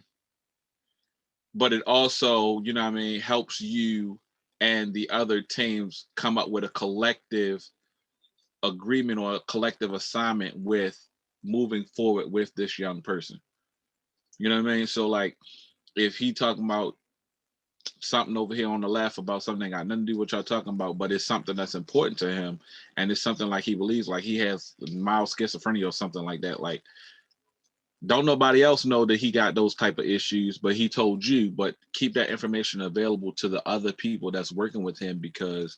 but it also, you know what I mean, helps you and the other teams come up with a collective agreement or a collective assignment with moving forward with this young person. You know what I mean? So like, if he talking about something over here on the left about something that got nothing to do with what y'all talking about, but it's something that's important to him, and it's something like he believes, like he has mild schizophrenia or something like that, like, don't nobody else know that he got those type of issues, but he told you. But keep that information available to the other people that's working with him, because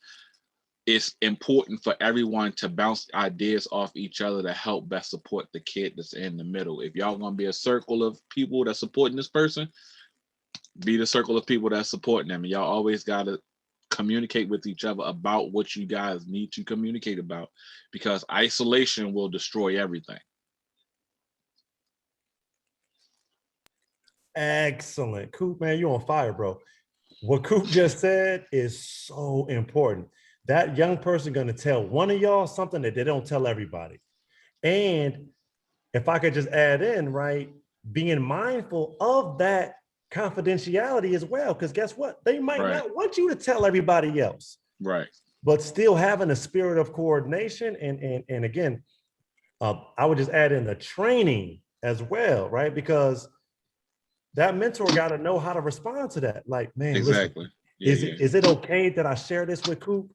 it's important for everyone to bounce ideas off each other to help best support the kid that's in the middle. If y'all gonna be a circle of people that's supporting this person, be the circle of people that's supporting them. And y'all always gotta communicate with each other about what you guys need to communicate about, because isolation will destroy everything. Excellent. Coop, man, you on fire, bro. What Coop just said is so important. That young person gonna tell one of y'all something that they don't tell everybody. And if I could just add in, right, being mindful of that confidentiality as well, because guess what? They might not want you to tell everybody else. Right. But still having a spirit of coordination and again, I would just add in the training as well, right? Because that mentor got to know how to respond to that. Like, man, exactly. Listen, is it okay that I share this with Coop?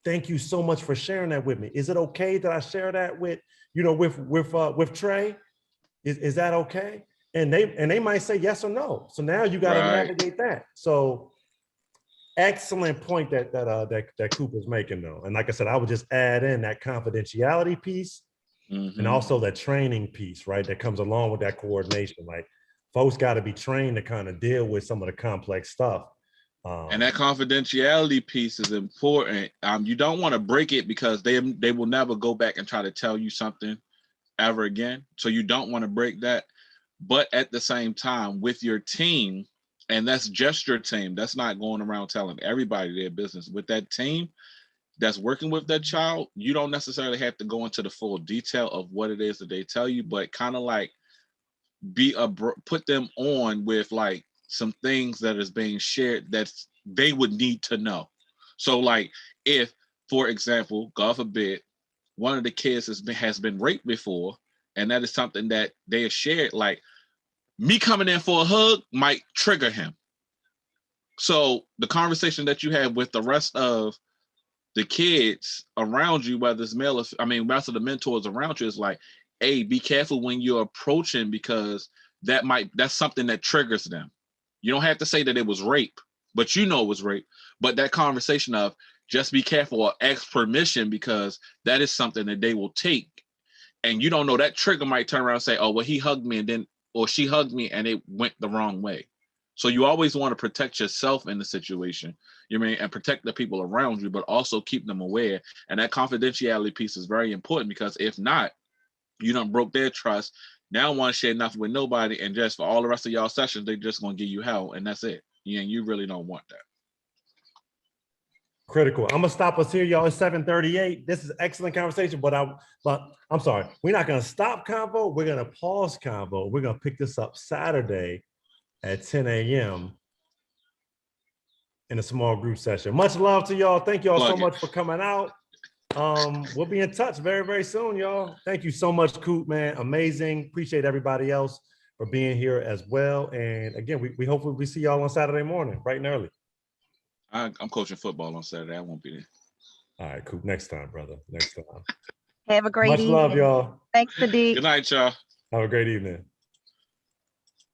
Thank you so much for sharing that with me. Is it okay that I share that with, you know, with Trey? Is that okay? And they might say yes or no. So now you got to navigate that. So excellent point that Coop is making though. And like I said, I would just add in that confidentiality piece and also that training piece, right? That comes along with that coordination. Like, folks got to be trained to kind of deal with some of the complex stuff. And that confidentiality piece is important. You don't want to break it, because they will never go back and try to tell you something ever again. So you don't want to break that. But at the same time, with your team, and that's just your team, that's not going around telling everybody their business. With that team that's working with that child, you don't necessarily have to go into the full detail of what it is that they tell you, but kind of like put them on with like some things that is being shared that they would need to know. So like, if, for example, God forbid, one of the kids has been raped before, and that is something that they have shared, like, me coming in for a hug might trigger him. So the conversation that you have with the rest of the kids around you, whether it's male or, rest of the mentors around you, is like, hey, be careful when you're approaching, because that's something that triggers them. You don't have to say that it was rape, but you know it was rape. But that conversation of just be careful or ask permission, because that is something that they will take. And you don't know, that trigger might turn around and say, oh, well, he hugged me, and then, or she hugged me and it went the wrong way. So you always want to protect yourself in the situation, you know, and protect the people around you, but also keep them aware. And that confidentiality piece is very important, because if not, you done broke their trust. Now want to share nothing with nobody, and just for all the rest of y'all sessions, they're just going to give you hell, and that's it. And you really don't want that. Critical. I'm gonna stop us here, y'all. It's 7:38. This is excellent conversation, but I'm sorry. We're not gonna stop convo. We're gonna pause convo. We're gonna pick this up Saturday at 10 a.m. in a small group session. Much love to y'all. Thank y'all so much for coming out. We'll be in touch very, very soon, y'all. Thank you so much, Coop, man. Amazing. Appreciate everybody else for being here as well. And again, we hopefully we see y'all on Saturday morning, bright and early. I'm coaching football on Saturday. I won't be there. All right, Coop. Next time, brother. Next time. Have a great Much evening. love, y'all. Thanks, Sadiq. Good night, y'all. Have a great evening.